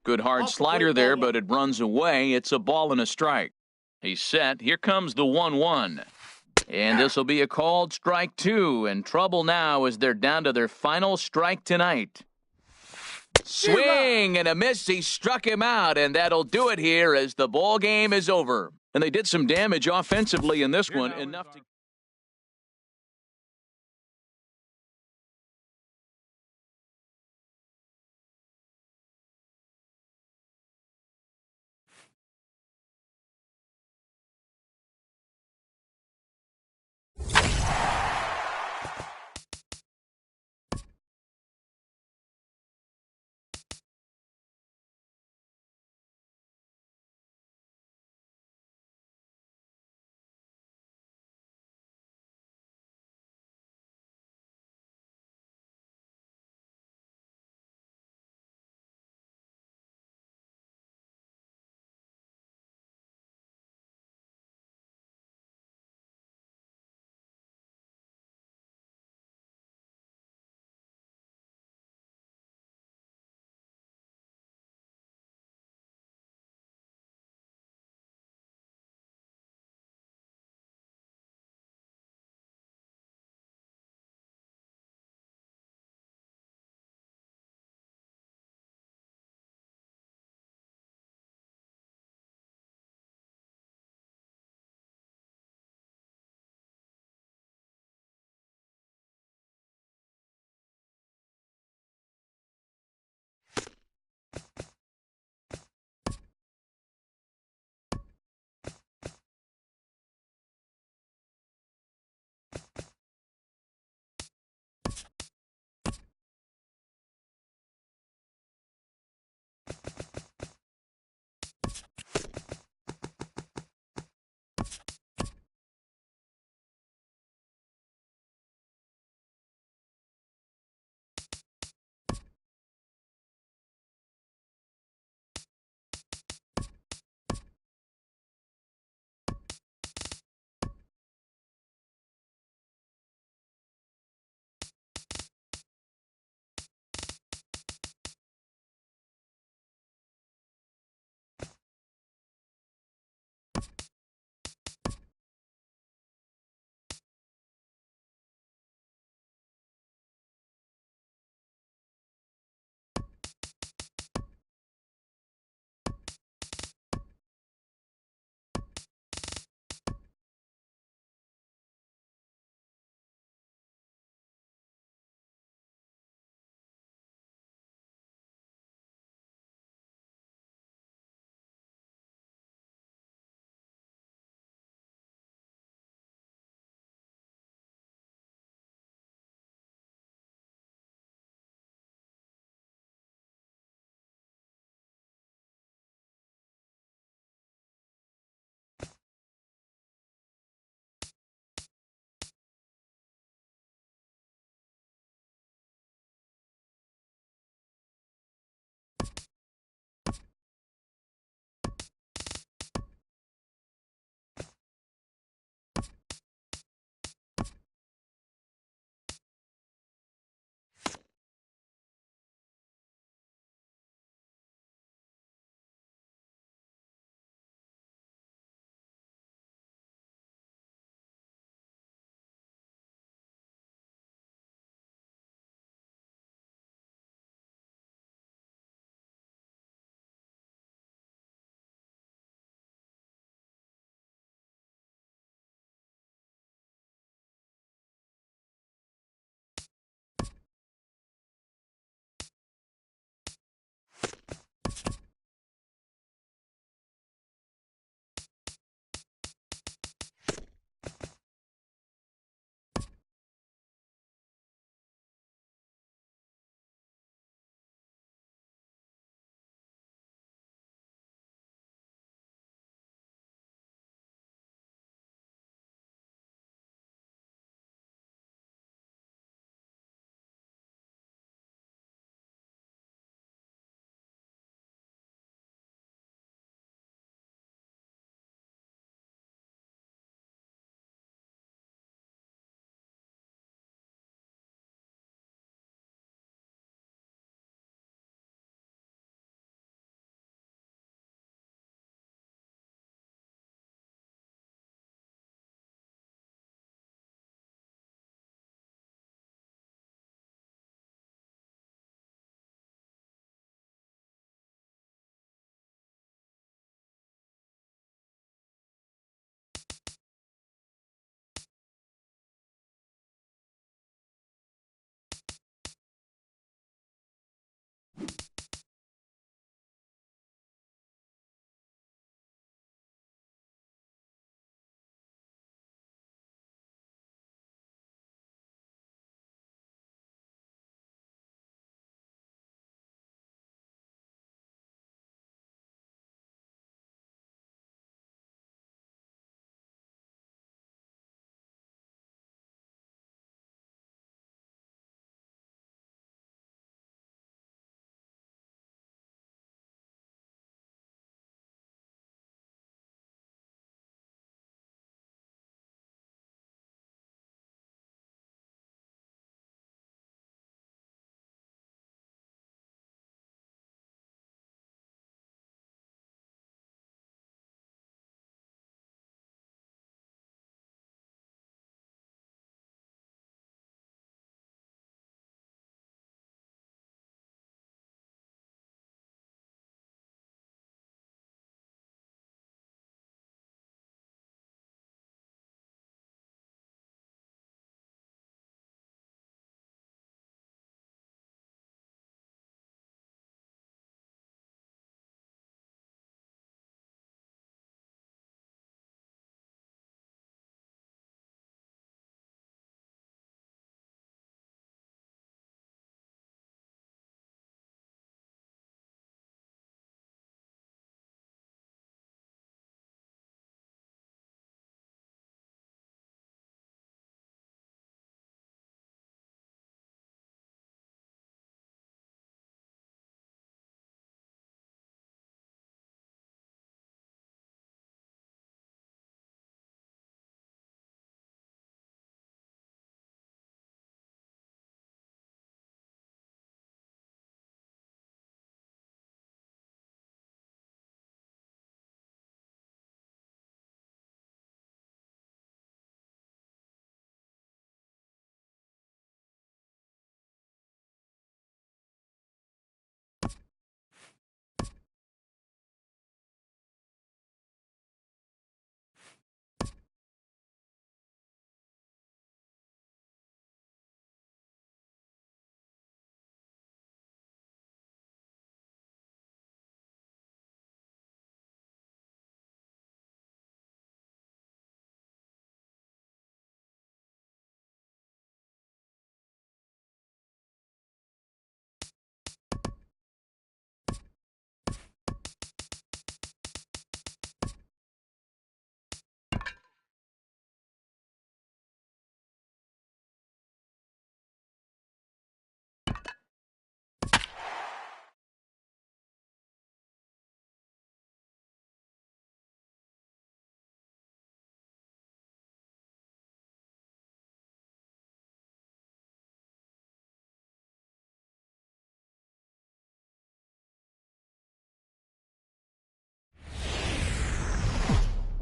Good hard Off the slider plate, there, ball but it runs away. It's a ball and a strike. He's set. Here comes the 1-1. And this will be a called strike 2. And trouble now as they're down to their final strike tonight. Swing and a miss. He struck him out, and that'll do it here as the ball game is over. And they did some damage offensively in this Here one, now is enough our- to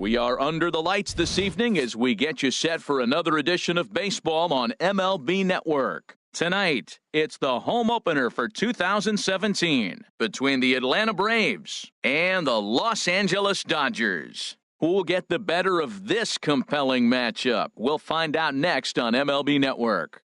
We are under the lights this evening as we get you set for another edition of baseball on MLB Network. Tonight, it's the home opener for 2017 between the Atlanta Braves and the Los Angeles Dodgers. Who'll get the better of this compelling matchup? We'll find out next on MLB Network.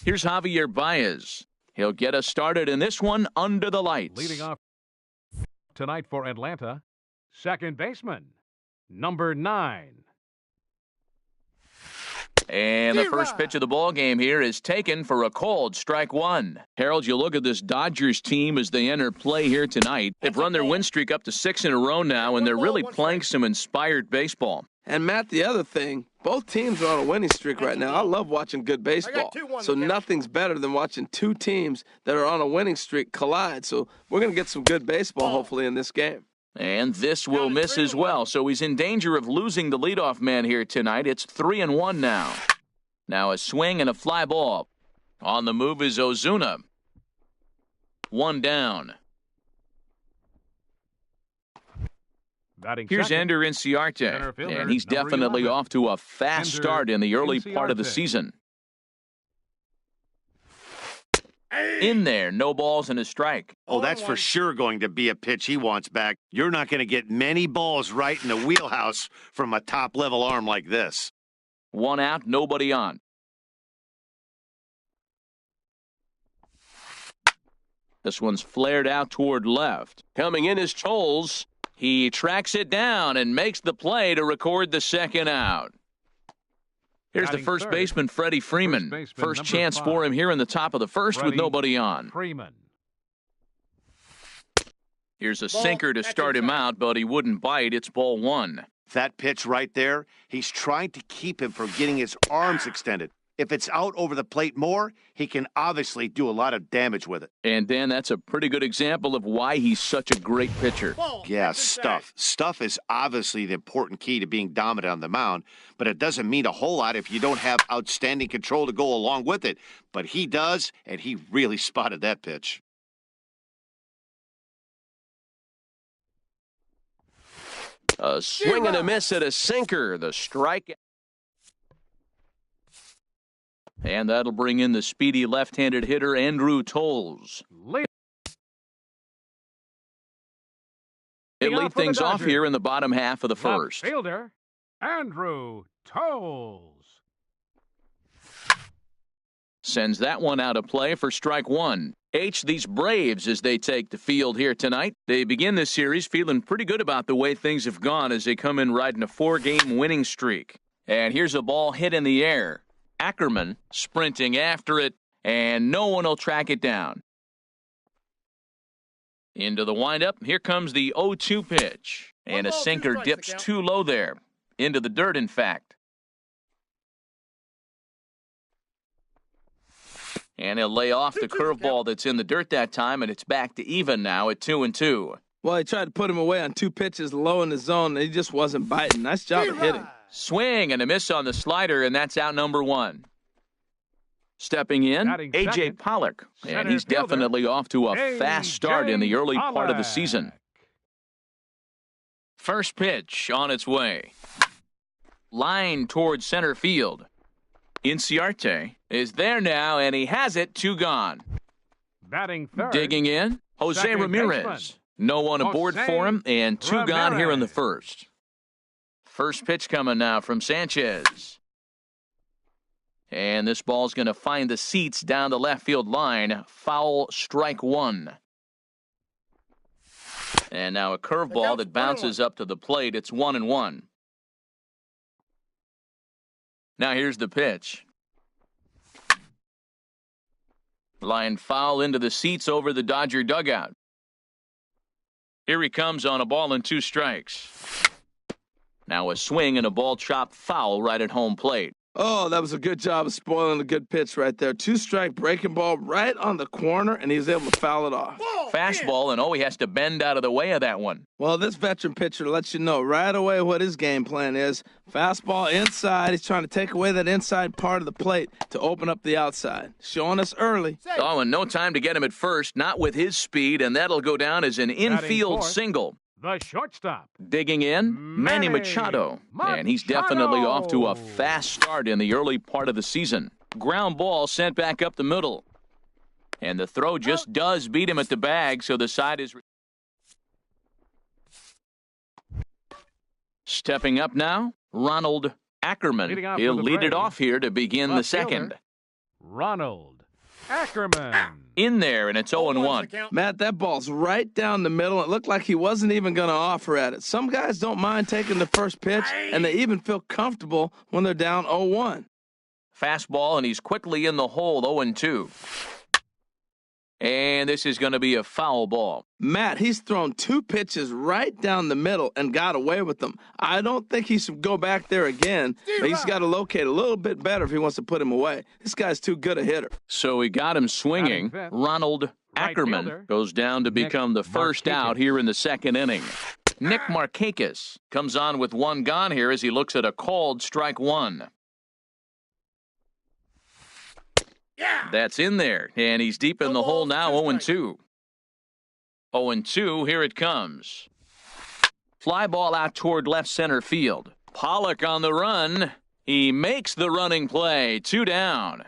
Here's Javier Baez. He'll get us started in this one under the lights. Leading off tonight for Atlanta, second baseman, number 9. And the first pitch of the ball game here is taken for a called strike one. Harold, you look at this Dodgers team as they enter play here tonight. They've run their win streak up to 6 in a row now, and they're really playing some inspired baseball. And, Matt, the other thing, both teams are on a winning streak right now. I love watching good baseball. So nothing's better than watching two teams that are on a winning streak collide. So we're going to get some good baseball, hopefully, in this game. And this will miss as well, so he's in danger of losing the leadoff man here tonight. It's 3-1 now. Now a swing and a fly ball. On the move is Ozuna. One down. Here's Ender Inciarte, and he's definitely off to a fast start in the early part of the season. In there, no balls and a strike. Oh, that's for sure going to be a pitch he wants back. You're not going to get many balls right in the wheelhouse from a top-level arm like this. One out, nobody on. This one's flared out toward left. Coming in is Toles. He tracks it down and makes the play to record the second out. Here's the first baseman, Freddie Freeman. First chance for him here in the top of the first with nobody on. Here's a sinker to start him out, but he wouldn't bite. It's ball one. That pitch right there, he's trying to keep him from getting his arms extended. If it's out over the plate more, he can obviously do a lot of damage with it. And, Dan, that's a pretty good example of why he's such a great pitcher. Yeah, stuff. Stuff is obviously the important key to being dominant on the mound, but it doesn't mean a whole lot if you don't have outstanding control to go along with it. But he does, and he really spotted that pitch. A swing and a miss at a sinker. The strike. And that'll bring in the speedy left-handed hitter, Andrew Toles. It lead things off here in the bottom half of the first. Fielder, Andrew Toles. Sends that one out of play for strike one. These Braves as they take the field here tonight. They begin this series feeling pretty good about the way things have gone as they come in riding a 4-game winning streak. And here's a ball hit in the air. Ackerman sprinting after it, and no one will track it down. Into the windup. Here comes the 0-2 pitch. And a sinker dips too low there. Into the dirt, in fact. And he'll lay off the curveball that's in the dirt that time, and it's back to even now at 2-2. Well, he tried to put him away on 2 pitches low in the zone, and he just wasn't biting. Nice job of hitting. Swing and a miss on the slider, and that's out number one. Stepping in, A.J. Pollock, and he's definitely off to a fast start in the early part of the season. First pitch on its way. Line towards center field. Inciarte is there now, and he has it, 2 gone. Batting third. Digging in, Jose Ramirez. No one aboard for him, and 2 gone here in the first. First pitch coming now from Sanchez. And this ball's going to find the seats down the left field line. Foul, strike one. And now a curveball that bounces up to the plate. It's 1-1. Now here's the pitch. Line foul into the seats over the Dodger dugout. Here he comes on a ball and 2 strikes. Now a swing and a ball chopped foul right at home plate. Oh, that was a good job of spoiling a good pitch right there. 2-strike breaking ball right on the corner, and he was able to foul it off. Fastball, and he has to bend out of the way of that one. Well, this veteran pitcher lets you know right away what his game plan is. Fastball inside. He's trying to take away that inside part of the plate to open up the outside. Showing us early. Oh, and no time to get him at first, not with his speed, and that'll go down as an infield single. The shortstop. Digging in, Manny Machado. And he's definitely off to a fast start in the early part of the season. Ground ball sent back up the middle. And the throw just does beat him at the bag, so the side is... Stepping up now, Ronald Ackerman. He'll lead it off here to begin the second. Ronald Ackerman. In there, and it's 0-1. Matt, that ball's right down the middle. It looked like he wasn't even going to offer at it. Some guys don't mind taking the first pitch, and they even feel comfortable when they're down 0-1. Fastball, and he's quickly in the hole, 0-2. And this is going to be a foul ball. Matt, he's thrown 2 pitches right down the middle and got away with them. I don't think he should go back there again, but he's got to locate a little bit better if he wants to put him away. This guy's too good a hitter. So he got him swinging. Ronald Ackerman goes down to become the first out here in the second inning. Nick Markakis comes on with 1 gone here as he looks at a called strike 1. Yeah. That's in there, and he's deep in the hole now, 0-2. 0-2, here it comes. Fly ball out toward left center field. Pollock on the run. He makes the running play, 2 down.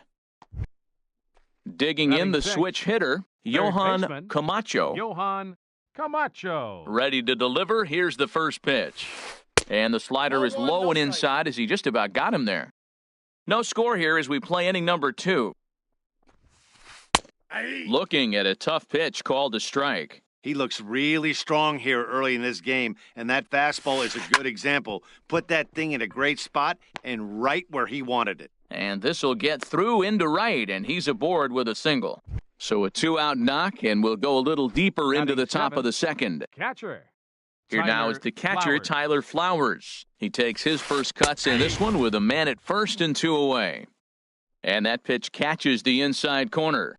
Digging in the switch hitter, Johan Camacho. Johan Camacho. Ready to deliver, here's the first pitch. And the slider is low and inside as he just about got him there. No score here as we play inning number 2. Looking at a tough pitch called a strike. He looks really strong here early in this game, and that fastball is a good example. Put that thing in a great spot and right where he wanted it. And this will get through into right, and he's aboard with a single. So a 2-out knock, and we'll go a little deeper into the top of the second. Catcher. Here now is the catcher, Tyler Flowers. He takes his first cuts in this one with a man at first and 2 away. And that pitch catches the inside corner.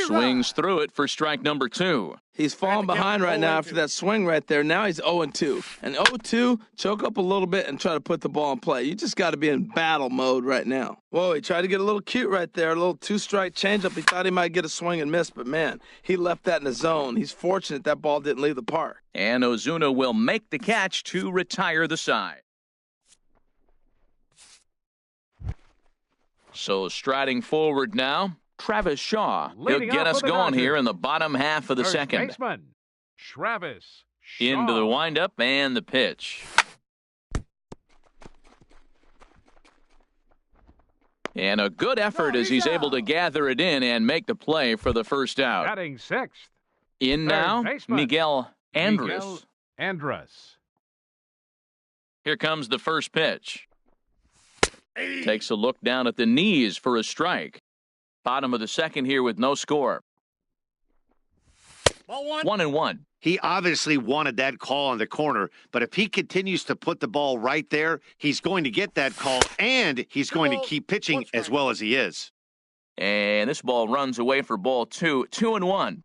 Swings through it for strike number 2. He's falling behind right now after that swing right there. Now he's 0-2. And 0-2, choke up a little bit and try to put the ball in play. You just got to be in battle mode right now. Whoa, he tried to get a little cute right there. A little 2-strike changeup. He thought he might get a swing and miss, but man, he left that in the zone. He's fortunate that ball didn't leave the park. And Ozuna will make the catch to retire the side. So striding forward now, Travis Shaw. He'll get us going here in the bottom half of the second. Baseman, Travis Shaw. Into the windup and the pitch. And a good effort as he's able to gather it in and make the play for the first out. Batting 6th. In now, Miguel Andres. Miguel Andres. Here comes the first pitch. Takes a look down at the knees for a strike. Bottom of the second here with no score. Ball 1-1. He obviously wanted that call on the corner, but if he continues to put the ball right there, he's going to get that call, and he's going to keep pitching as well as he is. And this ball runs away for ball 2. 2-1.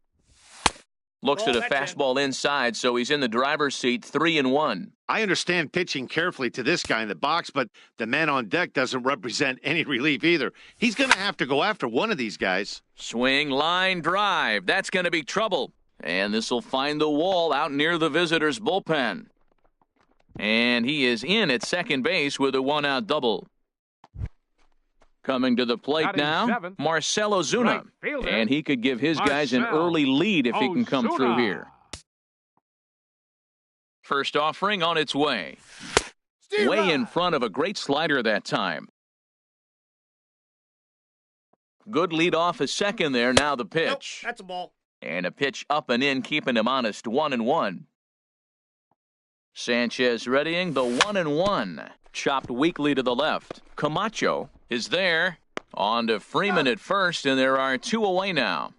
Looks at a fastball inside, so he's in the driver's seat, 3-1. I understand pitching carefully to this guy in the box, but the man on deck doesn't represent any relief either. He's going to have to go after one of these guys. Swing, line, drive. That's going to be trouble. And this will find the wall out near the visitor's bullpen. And he is in at second base with a 1-out double. Coming to the plate now, Marcell Ozuna. And he could give his guys an early lead if he can come through here. First offering on its way. Way in front of a great slider that time. Good lead off a second there. Now the pitch. Nope, that's a ball. And a pitch up and in, keeping him honest, 1-1. Sanchez readying the 1-1. Chopped weakly to the left. Camacho is there. On to Freeman at first, and there are 2 away now.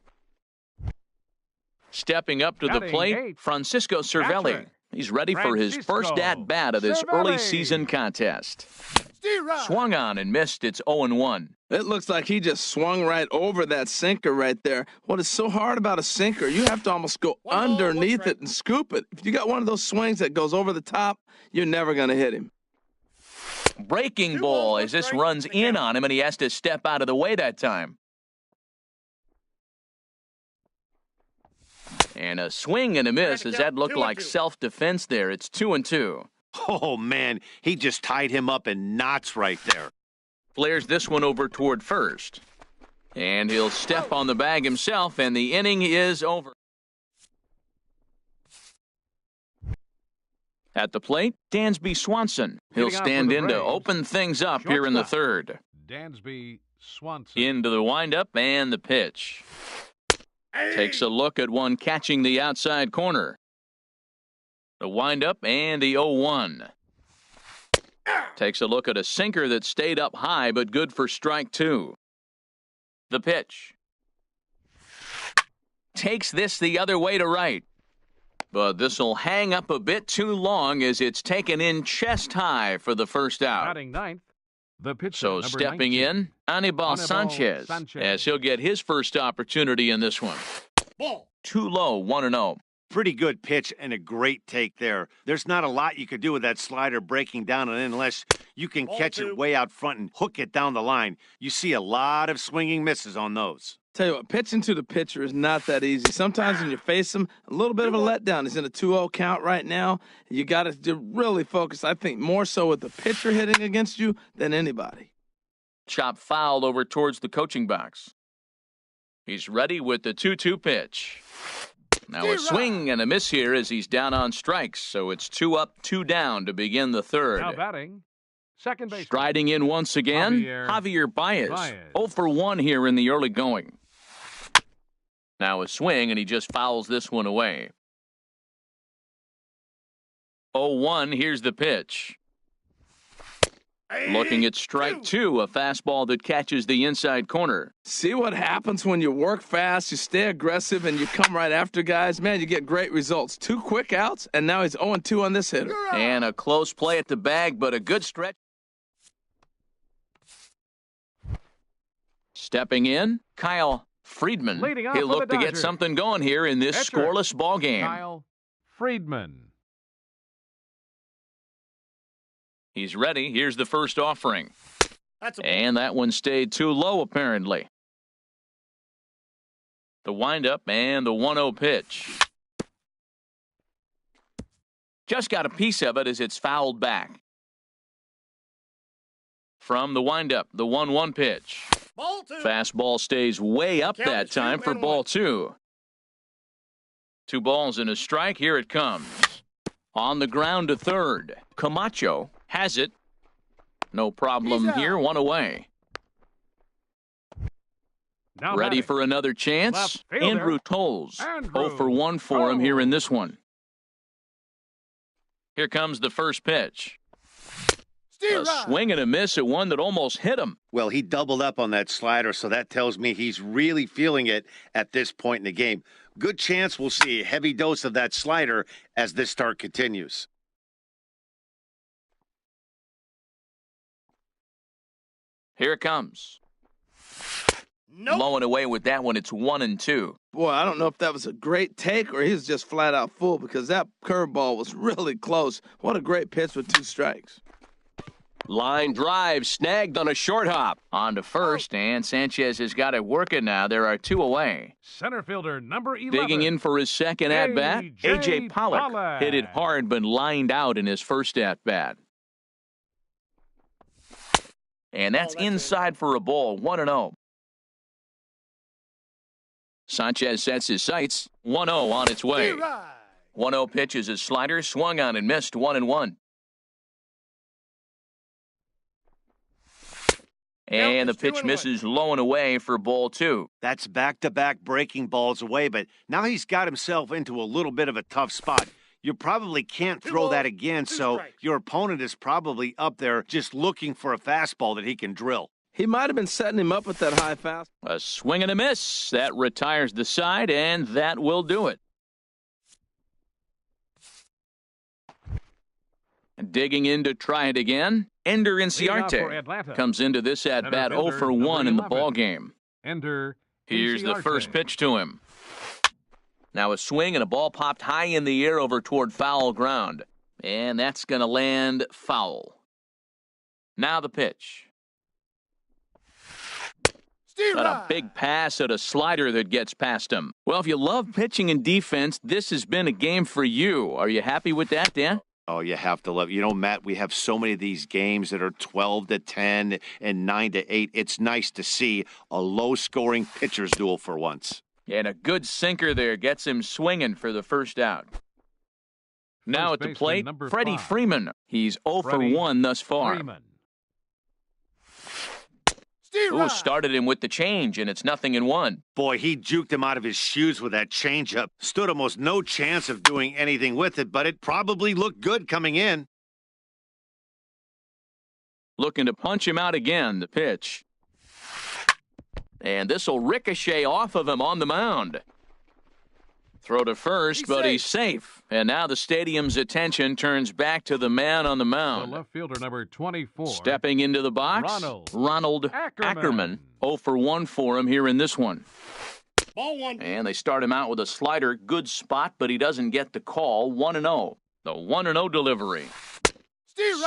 Stepping up to the plate, Francisco Cervelli. He's ready for his first at-bat of this early season contest. Swung on and missed. It's 0-1. It looks like he just swung right over that sinker right there. What is so hard about a sinker, you have to almost go underneath it and scoop it. If you got one of those swings that goes over the top, you're never going to hit him. Breaking ball as this runs in on him, and he has to step out of the way that time. And a swing and a miss as that looked like self-defense there. It's 2-2. Oh, man, he just tied him up in knots right there. Flares this one over toward first. And he'll step on the bag himself, and the inning is over. At the plate, Dansby Swanson. He'll stand in to open things up here in the third. Dansby Swanson. Into the windup and the pitch. Takes a look at one catching the outside corner. The windup and the 0-1. Takes a look at a sinker that stayed up high, but good for strike two. The pitch. Takes this the other way to right. But this will hang up a bit too long as it's taken in chest high for the first out. Batting ninth, the pitcher, so stepping 19, in, Anibal Sanchez, as he'll get his first opportunity in this one. Ball. Too low, 1-0. Pretty good pitch and a great take there. There's not a lot you could do with that slider breaking down and in unless you can catch it way out front and hook it down the line. You see a lot of swinging misses on those. Tell you what, pitching to the pitcher is not that easy. Sometimes when you face him, a little bit of a letdown. He's in a 2-0 count right now. You got to really focus, I think, more so with the pitcher hitting against you than anybody. Chop foul over towards the coaching box. He's ready with the 2-2 pitch. Now a swing and a miss here as he's down on strikes, so it's 2 up, 2 down to begin the third. Now batting, second base. Striding in once again, Javier Baez. 0 for 1 here in the early going. Now a swing, and he just fouls this one away. 0-1, here's the pitch. Looking at strike two, a fastball that catches the inside corner. See what happens when you work fast, you stay aggressive, and you come right after guys? Man, you get great results. 2 quick outs, and now he's 0-2 on this hitter. And a close play at the bag, but a good stretch. Stepping in, Kyle Friedman. He'll look to get something going here in this scoreless ball game. Kyle Friedman. He's ready. Here's the first offering. And that one stayed too low, apparently. The windup and the 1-0 pitch. Just got a piece of it as it's fouled back. From the windup, the 1-1 pitch. Ball two. Fastball stays way up that time for ball 2. 2 balls and a strike. Here it comes. On the ground to third. Camacho has it. No problem here. 1 away. Now ready for another chance. Andrew Toles. 0 for 1 for him here in this one. Here comes the first pitch. A swing and a miss at one that almost hit him. Well, he doubled up on that slider, so that tells me he's really feeling it at this point in the game. Good chance we'll see a heavy dose of that slider as this start continues. Here it comes. Blowing away with that one. It's 1-2. Boy, I don't know if that was a great take or he was just flat out full because that curveball was really close. What a great pitch with 2 strikes. Line drive snagged on a short hop. On to first, and Sanchez has got it working now. There are 2 away. Center fielder number 11. Digging in for his second at-bat, A.J. Pollock hit it hard but lined out in his first at-bat. And that's inside for a ball, 1-0. Sanchez sets his sights, 1-0 on its way. 1-0 pitch is a slider, swung on and missed, 1-1. And the pitch misses low and away for ball 2. That's back-to-back breaking balls away, but now he's got himself into a little bit of a tough spot. You probably can't throw that again, so your opponent is probably up there just looking for a fastball that he can drill. He might have been setting him up with that high fastball. A swing and a miss. That retires the side, and that will do it. Digging in to try it again, Ender Inciarte comes into this at-bat 0 for 1 in the ballgame. Here's the first pitch to him. Now a swing and a ball popped high in the air over toward foul ground. And that's going to land foul. Now the pitch. Got a big pass at a slider that gets past him. Well, if you love pitching and defense, this has been a game for you. Are you happy with that, Dan? Oh, you have to love it. You know, Matt, we have so many of these games that are 12-10 and 9-8. It's nice to see a low-scoring pitcher's duel for once. And a good sinker there gets him swinging for the first out. Now at the plate, Freddie Freeman. He's 0 for 1 thus far. Ooh, started him with the change, and it's 0-1. Boy, he juked him out of his shoes with that changeup. Stood almost no chance of doing anything with it, but it probably looked good coming in. Looking to punch him out again, the pitch. And this will ricochet off of him on the mound. Throw to first, but he's safe. And now the stadium's attention turns back to the man on the mound. The left fielder, number 24. Stepping into the box, Ronald Ackerman. 0 for 1 for him here in this one. Ball one. And they start him out with a slider. Good spot, but he doesn't get the call. 1-0. The 1-0 delivery.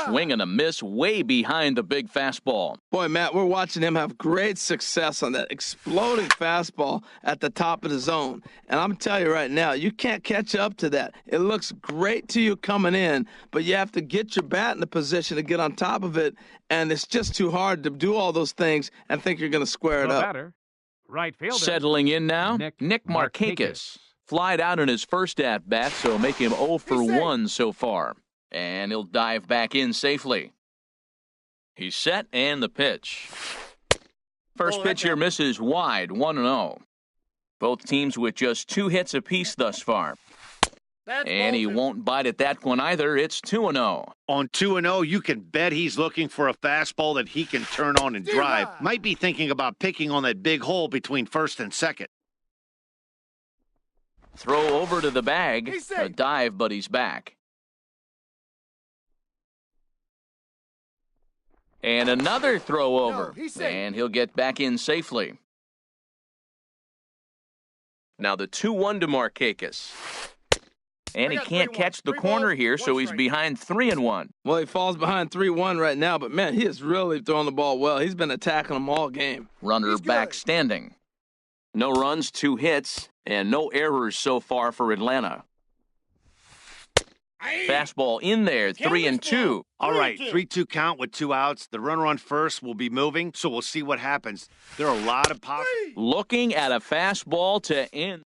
Swing and a miss way behind the big fastball. Boy, Matt, we're watching him have great success on that exploding fastball at the top of the zone. And I'm telling you right now, you can't catch up to that. It looks great to you coming in, but you have to get your bat in the position to get on top of it, and it's just too hard to do all those things and think you're going to square it up. Right fielder. Settling in now, Nick Markakis. Flied out in his first at-bat, so make him 0 for 1 so far. And he'll dive back in safely. He's set, and the pitch. First pitch here misses wide, 1-0. Both teams with just 2 hits apiece thus far. And he won't bite at that one either. It's 2-0. On 2-0, you can bet he's looking for a fastball that he can turn on and drive. Might be thinking about picking on that big hole between first and second. Throw over to the bag. A dive, but he's back. And another throw over, and he'll get back in safely. Now the 2-1 to Markakis. And he can't catch the corner here, so he's behind 3-1. Well, he falls behind 3-1 right now, but, man, he is really throwing the ball well. He's been attacking them all game. Runner back standing. No runs, 2 hits, and no errors so far for Atlanta. Fastball in there, 3-2. All right, 3-2 count with 2 outs. The runner on first will be moving, so we'll see what happens. There are a lot of pops. Looking at a fastball to end.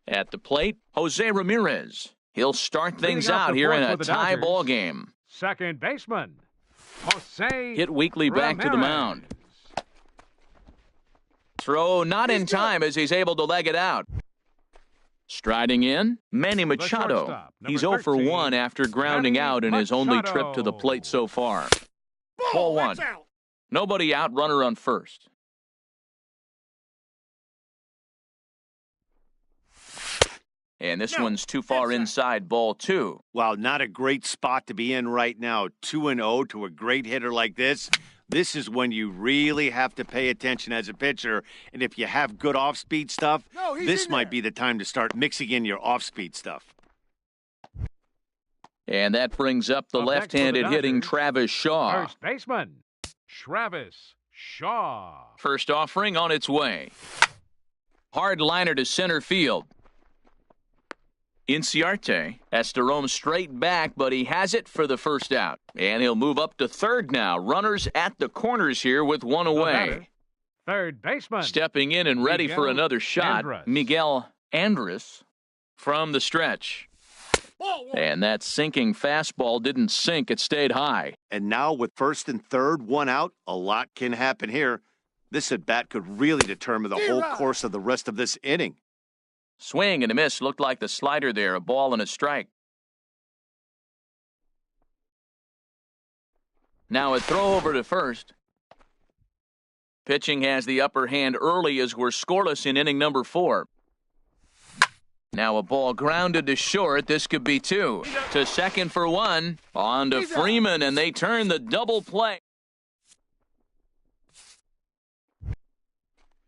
At the plate, Jose Ramirez. He'll start things out here in a tie ball game. Second baseman, Jose Hit weakly back to the mound. Throw not in time as he's able to leg it out. Striding in, Manny Machado. He's 0 for 1 after grounding out in his only trip to the plate so far. Ball 1. Nobody out, runner on first. And this one's too far inside, ball 2. Wow, not a great spot to be in right now. 2-0 to a great hitter like this. This is when you really have to pay attention as a pitcher. And if you have good off-speed stuff, this might be the time to start mixing in your off-speed stuff. And that brings up the left-handed hitting Travis Shaw. First baseman, Travis Shaw. First offering on its way. Hard liner to center field. Inciarte has to roam straight back, but he has it for the first out. And he'll move up to third now. Runners at the corners here with 1 away. Third baseman. Stepping in and ready for another shot, Miguel Andres from the stretch. And that sinking fastball didn't sink, it stayed high. And now with first and third, 1 out, a lot can happen here. This at-bat could really determine the whole course of the rest of this inning. Swing and a miss. Looked like the slider there. A ball and a strike. Now a throw over to first. Pitching has the upper hand early as we're scoreless in inning number 4. Now a ball grounded to short. This could be two. To second for one. On to Freeman, and they turn the double play.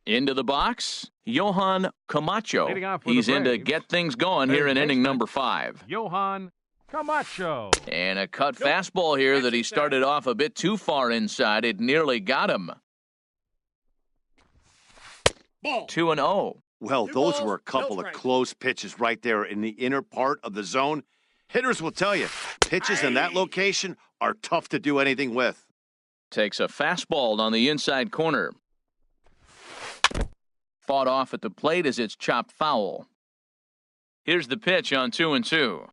Into the box, Johan Camacho. He's in to get things going here in inning number 5. Johan Camacho. And a cut fastball here that he started off a bit too far inside. It nearly got him. 2-0. Well, those were a couple of close pitches right there in the inner part of the zone. Hitters will tell you, pitches in that location are tough to do anything with. Takes a fastball on the inside corner. Fought off at the plate as it's chopped foul. Here's the pitch on 2-2.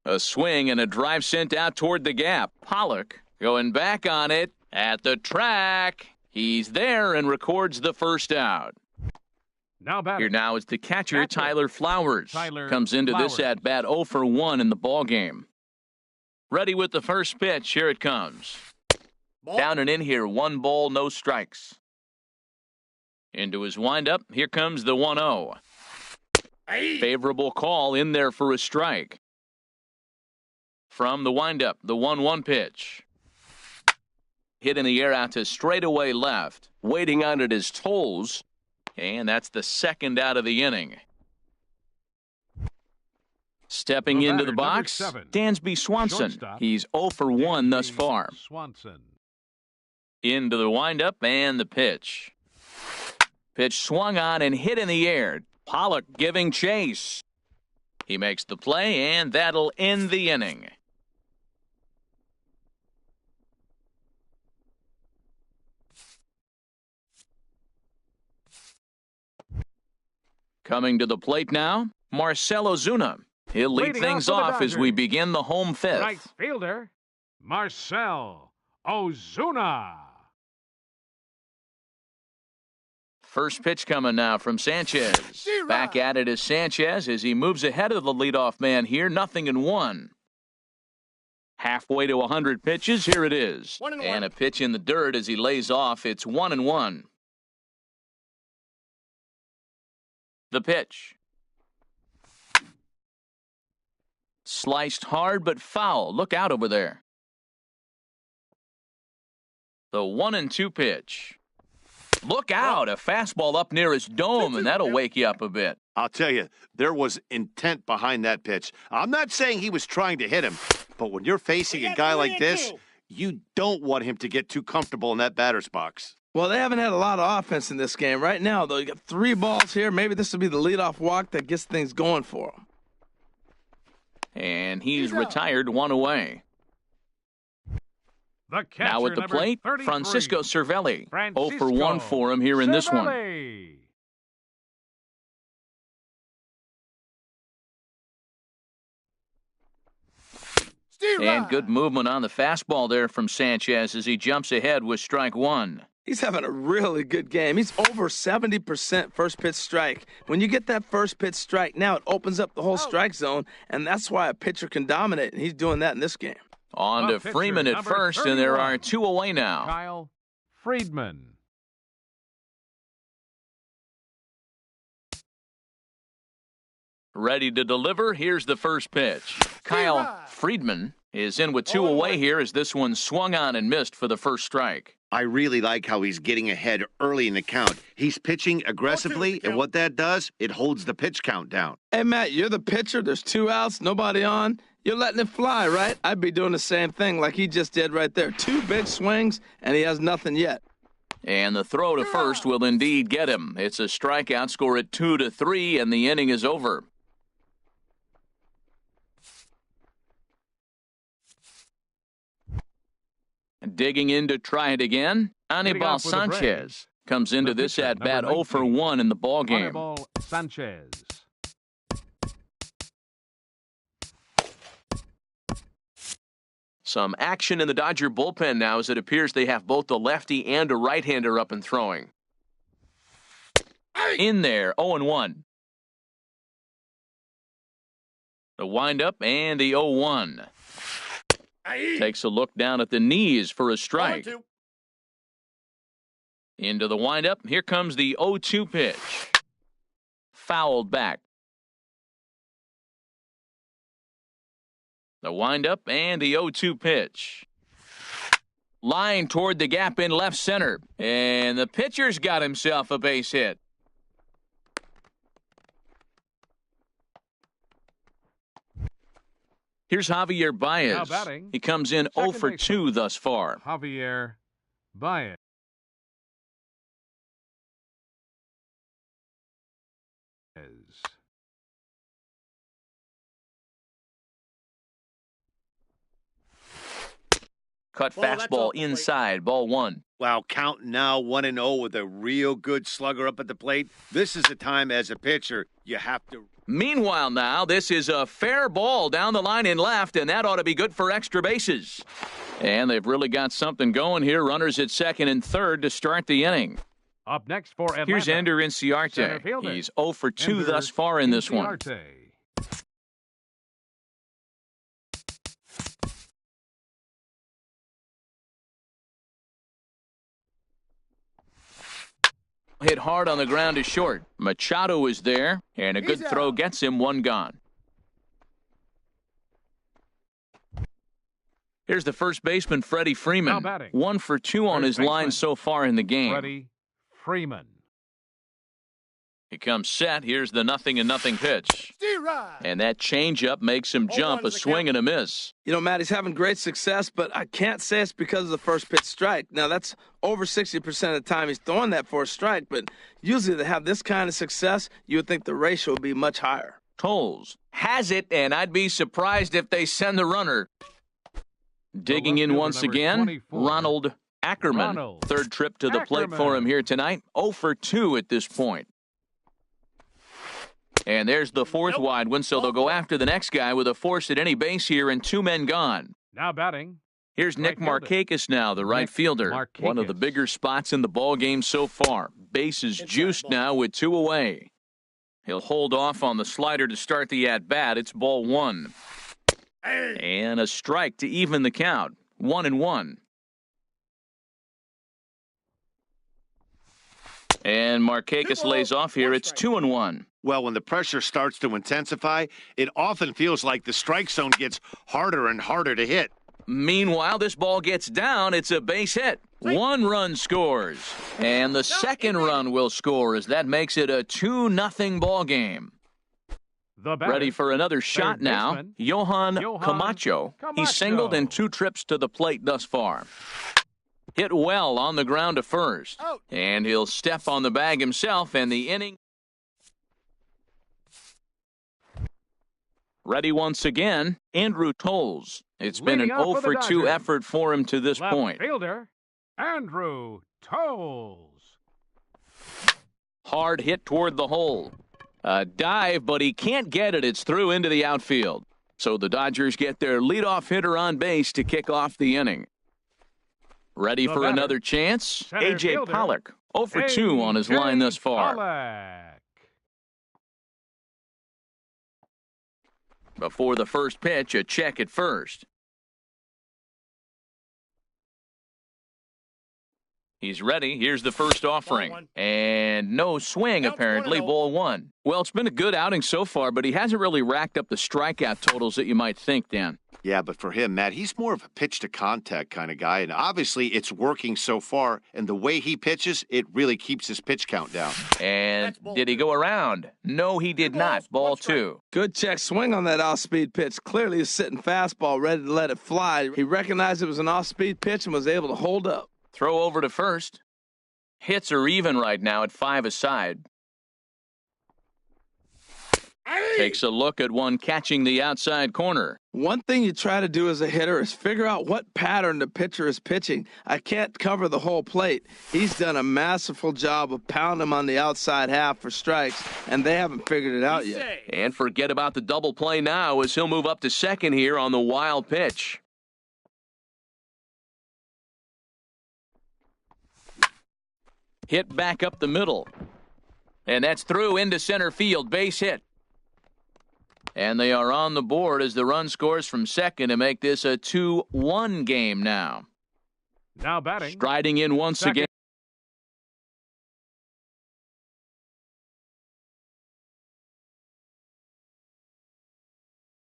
A swing and a drive sent out toward the gap. Pollock going back on it at the track. He's there and records the first out. Here now is the catcher, Tyler Flowers. Comes into this at bat 0 for 1 in the ball game. Ready with the first pitch. Here it comes. Down and in here. 1 ball, no strikes. Into his windup. Here comes the 1-0. Favorable call in there for a strike. From the windup, the 1-1 pitch. Hit in the air out to straightaway left. Waiting on it is Tolles. And that's the second out of the inning. Stepping into the box, Dansby Swanson. He's 0 for 1 thus far. Into the windup and the pitch. Pitch swung on and hit in the air. Pollock giving chase. He makes the play, and that'll end the inning. Coming to the plate now, Marcell Ozuna. He'll lead things off as we begin the home fifth. Right fielder, Marcell Ozuna. First pitch coming now from Sanchez. Back at it is Sanchez as he moves ahead of the leadoff man here. 0-1. Halfway to 100 pitches. Here it is. And a pitch in the dirt as he lays off. It's 1-1. The pitch. Sliced hard but foul. Look out over there. The 1-2 pitch. Look out. A fastball up near his dome, and that'll wake you up a bit. I'll tell you, there was intent behind that pitch. I'm not saying he was trying to hit him, but when you're facing a guy like this, you don't want him to get too comfortable in that batter's box. Well, they haven't had a lot of offense in this game. Right now, though, you got 3 balls here. Maybe this will be the leadoff walk that gets things going for him. And he's retired 1 away. Now at the plate, Francisco Cervelli. 0 for 1 for him here in this one. And good movement on the fastball there from Sanchez as he jumps ahead with strike 1. He's having a really good game. He's over 70% first pitch strike. When you get that first pitch strike, now it opens up the whole strike zone, and that's why a pitcher can dominate, and he's doing that in this game. On to Freeman at first, and there are 2 away now. Kyle Friedman. Ready to deliver. Here's the first pitch. Kyle Friedman is in with 2 away here as this one swung on and missed for the first strike. I really like how he's getting ahead early in the count. He's pitching aggressively, and what that does, it holds the pitch count down. Hey, Matt, you're the pitcher. There's 2 outs, nobody on. You're letting it fly, right? I'd be doing the same thing like he just did right there. 2 big swings, and he has nothing yet. And the throw to first will indeed get him. It's a strikeout, score at 2-3, and the inning is over. Digging in to try it again, Anibal Sanchez comes into this at bat 0 for 1 in the ball game. Anibal Sanchez. Some action in the Dodger bullpen now as it appears they have both a lefty and a right-hander up and throwing. In there, 0-1. The windup and the 0-1. Takes a look down at the knees for a strike. Into the windup. Here comes the 0-2 pitch. fouled back. The windup and the 0-2 pitch. Line toward the gap in left center. And the pitcher's got himself a base hit. Here's Javier Baez. He comes in 0 for 2 thus far. Javier Baez. Cut fastball inside, ball 1. Wow, counting now 1-0 with a real good slugger up at the plate. This is the time as a pitcher you have to. Meanwhile now, this is a fair ball down the line in left, and that ought to be good for extra bases. And they've really got something going here. Runners at second and third to start the inning. Up next for Atlanta. Here's Ender Inciarte. He's 0 for 2 thus far in this one. Hit hard on the ground to short. Machado is there, and a good throw gets him 1 gone. Here's the first baseman, Freddie Freeman. 1 for 2 on his line so far in the game. Freddie Freeman. He comes set. Here's the 0-0 pitch. And that changeup makes him jump, a swing and a miss. You know, Matt, he's having great success, but I can't say it's because of the first pitch strike. Now, that's over 60% of the time he's throwing that for a strike, but usually to have this kind of success, you would think the ratio would be much higher. Toles has it, and I'd be surprised if they send the runner. Digging in once again, 24. Ronald Ackerman. Third trip to the plate for him here tonight. 0 for 2 at this point. And there's the fourth wide one, so they'll go after the next guy with a force at any base here and 2 men gone. Now batting. Here's Nick Markakis now, the right fielder. One of the bigger spots in the ball game so far. Bases juiced now with 2 away. He'll hold off on the slider to start the at-bat. It's ball 1. And a strike to even the count. 1-1. And Markakis lays off here. It's 2-1. Well, when the pressure starts to intensify, it often feels like the strike zone gets harder and harder to hit. Meanwhile, this ball gets down. It's a base hit. 1 run scores. And the second run will score as that makes it a 2-0 ball game. Ready for another shot now. Johan Camacho. He's singled in 2 trips to the plate thus far. Hit well on the ground to first. And he'll step on the bag himself, and the inning. Ready once again, Andrew Toles. It's been an 0 for 2 effort for him to this point. Fielder, Andrew Toles. Hard hit toward the hole. A dive, but he can't get it. It's through into the outfield. So the Dodgers get their leadoff hitter on base to kick off the inning. Ready for another chance? A.J. Pollock, 0 for 2 on his line thus far. Before the first pitch, a check at first. He's ready. Here's the first offering. And no swing, apparently. Ball 1. Well, it's been a good outing so far, but he hasn't really racked up the strikeout totals that you might think, Dan. Yeah, but for him, Matt, he's more of a pitch-to-contact kind of guy, and obviously it's working so far, and the way he pitches, it really keeps his pitch count down. And did he go around? No, he did not. Ball 2. Good check swing on that off-speed pitch. Clearly a sitting fastball, ready to let it fly. He recognized it was an off-speed pitch and was able to hold up. Throw over to first. Hits are even right now at 5 aside. Takes a look at one catching the outside corner. One thing you try to do as a hitter is figure out what pattern the pitcher is pitching. I can't cover the whole plate. He's done a masterful job of pounding him on the outside half for strikes, and they haven't figured it out yet. And forget about the double play now as he'll move up to second here on the wild pitch. Hit back up the middle. And that's through into center field. Base hit. And they are on the board as the run scores from second to make this a 2-1 game now. Now batting. Striding in once again.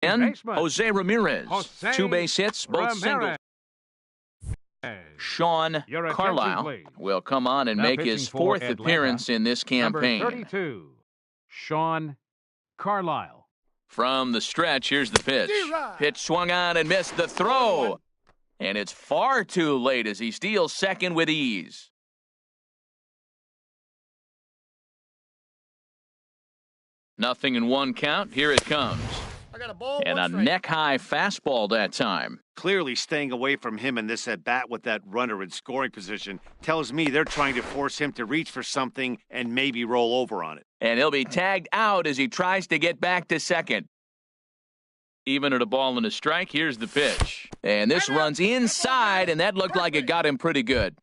And Jose Ramirez. 2 base hits, both singles. Sean Carlisle will come on and make his 4th appearance in this campaign. Number 32, Sean Carlisle. From the stretch, here's the pitch. Pitch swung on and missed the throw. And it's far too late as he steals second with ease. Nothing in 1 count. Here it comes. I got a ball, and a neck-high fastball that time. Clearly staying away from him in this at-bat with that runner in scoring position tells me they're trying to force him to reach for something and maybe roll over on it. And he'll be tagged out as he tries to get back to second. Even at a ball and a strike, here's the pitch. And this runs inside, and that looked like it got him pretty good.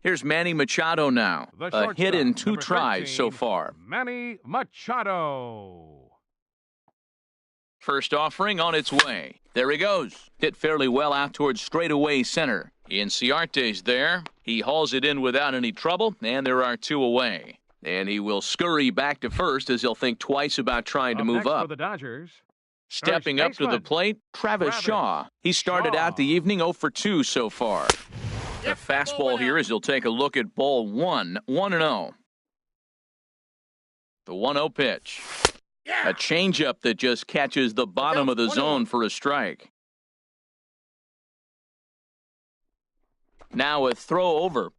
Here's Manny Machado now. A hit in 2 tries so far. Manny Machado. First offering on its way. There he goes. Hit fairly well out towards straightaway center. Inciarte's there. He hauls it in without any trouble, and there are 2 away. And he will scurry back to first as he'll think twice about trying to move up. For the Dodgers. Stepping up to the plate, Travis Shaw. He started out the evening 0 for 2 so far. The fastball here as he'll take a look at ball 1, 1-0. The 1-0 pitch. A changeup that just catches the bottom of the zone for a strike. Now a throw over.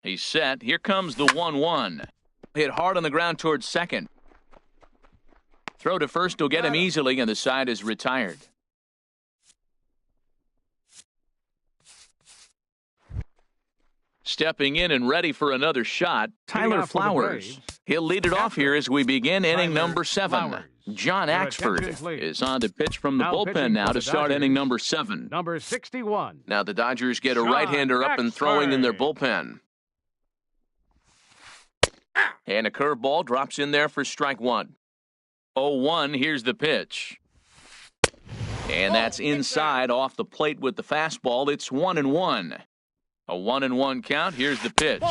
He's set. Here comes the 1-1. Hit hard on the ground towards second. Throw to first will get him easily, and the side is retired. Stepping in and ready for another shot, Tyler Flowers. He'll lead it off here as we begin inning number 7. John Axford is on to pitch from the bullpen now to start inning number 7. Number 61. Now the Dodgers get a right-hander up and throwing in their bullpen. And a curveball drops in there for strike 1. 0-1, here's the pitch. And that's inside off the plate with the fastball. It's 1-1. A 1-1 count. Here's the pitch.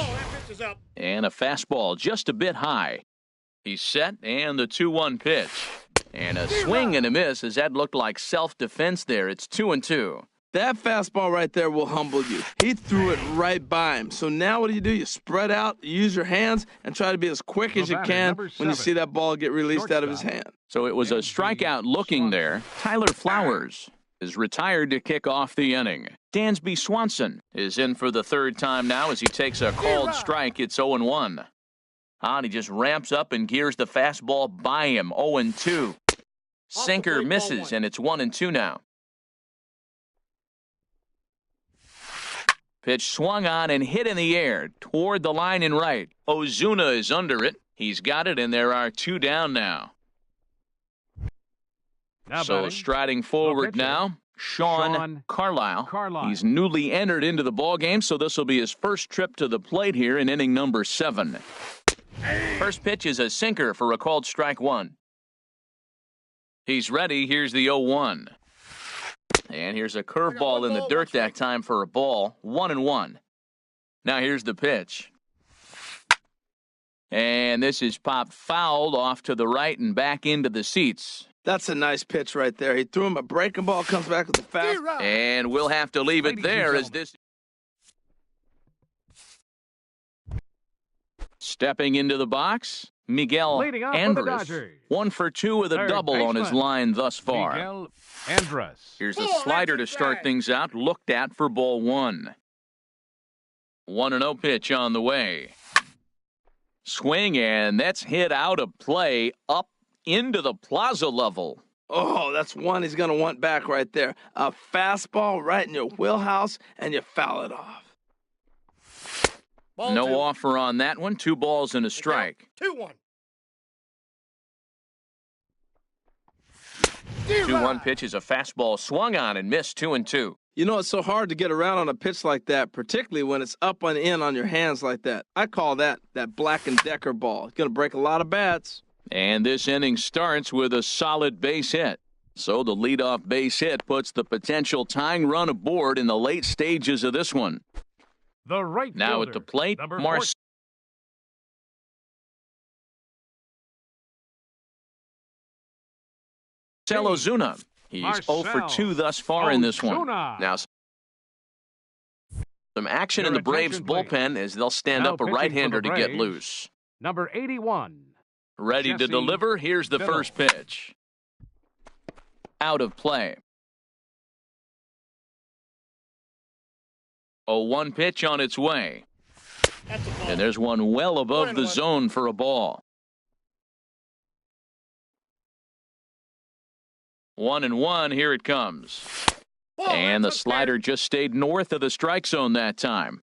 And a fastball just a bit high. He's set, and the 2-1 pitch. And a swing and a miss as that looked like self-defense there. It's 2-2. That fastball right there will humble you. He threw it right by him. So now what do? You spread out, use your hands, and try to be as quick as you can when you see that ball get released out of his hand. So it was a strikeout looking there. Tyler Flowers is retired to kick off the inning. Dansby Swanson is in for the 3rd time now as he takes a called strike. It's 0-1. He just ramps up and gears the fastball by him. 0-2. Sinker misses, and it's 1-2 now. Pitch swung on and hit in the air toward the line and right. Ozuna is under it. He's got it, and there are 2 down now. So striding forward now, Sean Carlisle. He's newly entered into the ballgame, so this will be his first trip to the plate here in inning number 7. First pitch is a sinker for a called strike 1. He's ready. Here's the 0-1. And here's a curveball in the dirt that time for a ball. 1-1. Now here's the pitch. And this is popped fouled off to the right and back into the seats. That's a nice pitch right there. He threw him a breaking ball, comes back with a fast. And we'll have to leave it there as this. Stepping into the box, Miguel Andres. 1 for 2 with a double on his line thus far. Miguel Andres. Here's a slider to start things out, looked at for ball 1. 1-0 pitch on the way. Swing, and that's hit out of play up into the plaza level. Oh, that's one he's going to want back right there. A fastball right in your wheelhouse, and you foul it off. Ball no 2. Offer on that one. 2 balls and a strike. 2-1. 2-1 pitch is a fastball swung on and missed. 2-2. You know, it's so hard to get around on a pitch like that, particularly when it's up and in on your hands like that. I call that Black & Decker ball. It's going to break a lot of bats. And this inning starts with a solid base hit. So the leadoff base hit puts the potential tying run aboard in the late stages of this one. The right now fielder, at the plate, Marcell. Ozuna. He's 0 for 2 thus far in this one. Now, some action in the Braves bullpen as they'll stand up a right-hander to get loose. Number 81. Ready to deliver. Here's the first pitch. Out of play. 0-1 pitch on its way. And there's one well above the zone for a ball. 1-1, here it comes. And the slider just stayed north of the strike zone that time.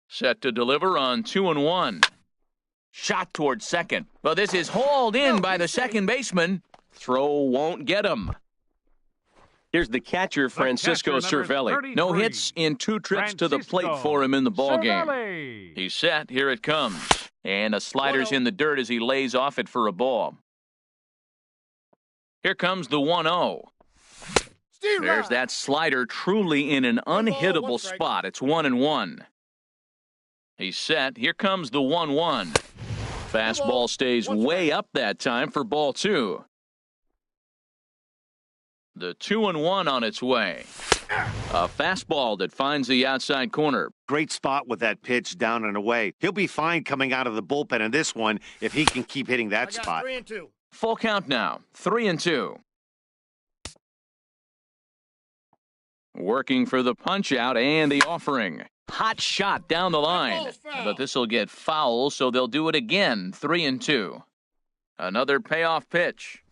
Set to deliver on 2-1. Shot toward second. But this is hauled in by the second baseman. Throw won't get him. Here's the catcher, Francisco Cervelli. No hits in 2 trips to the plate for him in the ballgame. He's set. Here it comes. And a slider's in the dirt as he lays off it for a ball. Here comes the 1-0. There's that slider truly in an unhittable spot. It's 1-1. He's set. Here comes the 1-1. Fastball stays way up that time for ball 2. The 2-1 on its way. A fastball that finds the outside corner. Great spot with that pitch down and away. He'll be fine coming out of the bullpen in this one if he can keep hitting that spot. 3-2. Full count now. 3-2. Working for the punch out and the offering. Hot shot down the line. But this will get foul, so they'll do it again. 3-2. Another payoff pitch.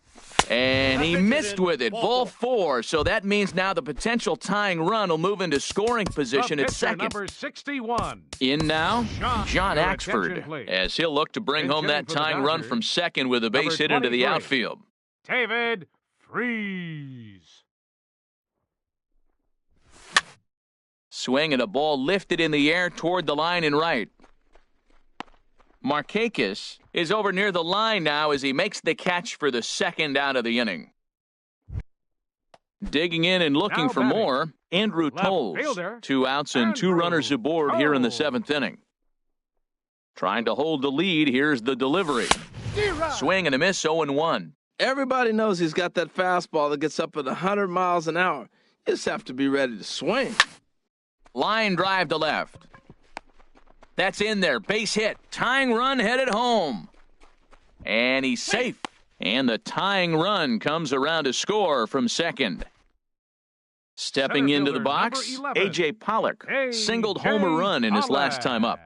And he missed with it. Ball 4. So that means now the potential tying run will move into scoring position at second. Number 61. In now, John Axford, as he'll look to bring home that tying run from second with a base hit into the outfield. David Freese. Swing and a ball lifted in the air toward the line and right. Markakis is over near the line now as he makes the catch for the second out of the inning. Digging in and looking for more, Andrew Toles. 2 outs and 2 runners aboard here in the 7th inning. Trying to hold the lead, here's the delivery. Swing and a miss, 0-1. Everybody knows he's got that fastball that gets up at 100 miles an hour. You just have to be ready to swing. Line drive to left. That's in there. Base hit. Tying run headed home. And he's safe. And the tying run comes around to score from second. Stepping into the box, A.J. Pollock singled home a run in his last time up.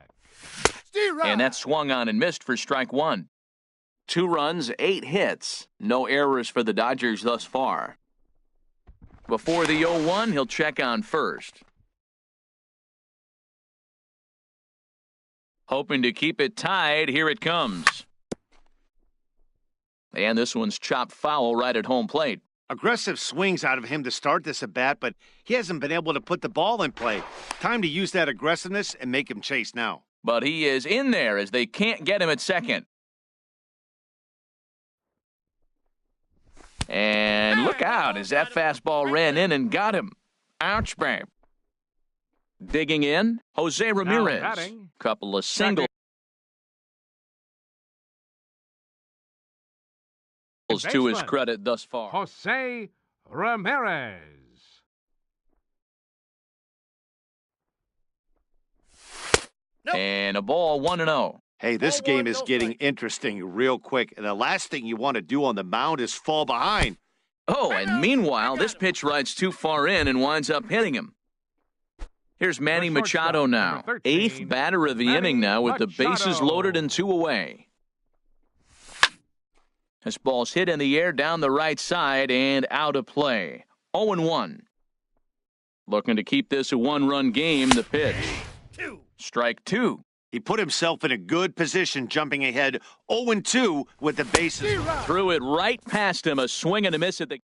And that swung on and missed for strike 1. 2 runs, 8 hits. No errors for the Dodgers thus far. Before the 0-1, he'll check on first. Hoping to keep it tied, here it comes. And this one's chopped foul right at home plate. Aggressive swings out of him to start this at bat, but he hasn't been able to put the ball in play. Time to use that aggressiveness and make him chase now. But he is in there as they can't get him at second. And look out as that fastball ran in and got him. Ouch, babe. Digging in, Jose Ramirez. Couple of singles to his credit thus far. Jose Ramirez. And a ball 1-0. Hey, this game is getting interesting real quick. And the last thing you want to do on the mound is fall behind. Oh, and meanwhile, this pitch rides too far in and winds up hitting him. Here's Manny Machado now. 8th batter of the inning now with the bases loaded and 2 away. This ball's hit in the air down the right side and out of play. 0-1. Looking to keep this a 1-run game, the pitch. Strike 2. He put himself in a good position, jumping ahead 0-2 with the bases. Threw it right past him, a swing and a miss at the...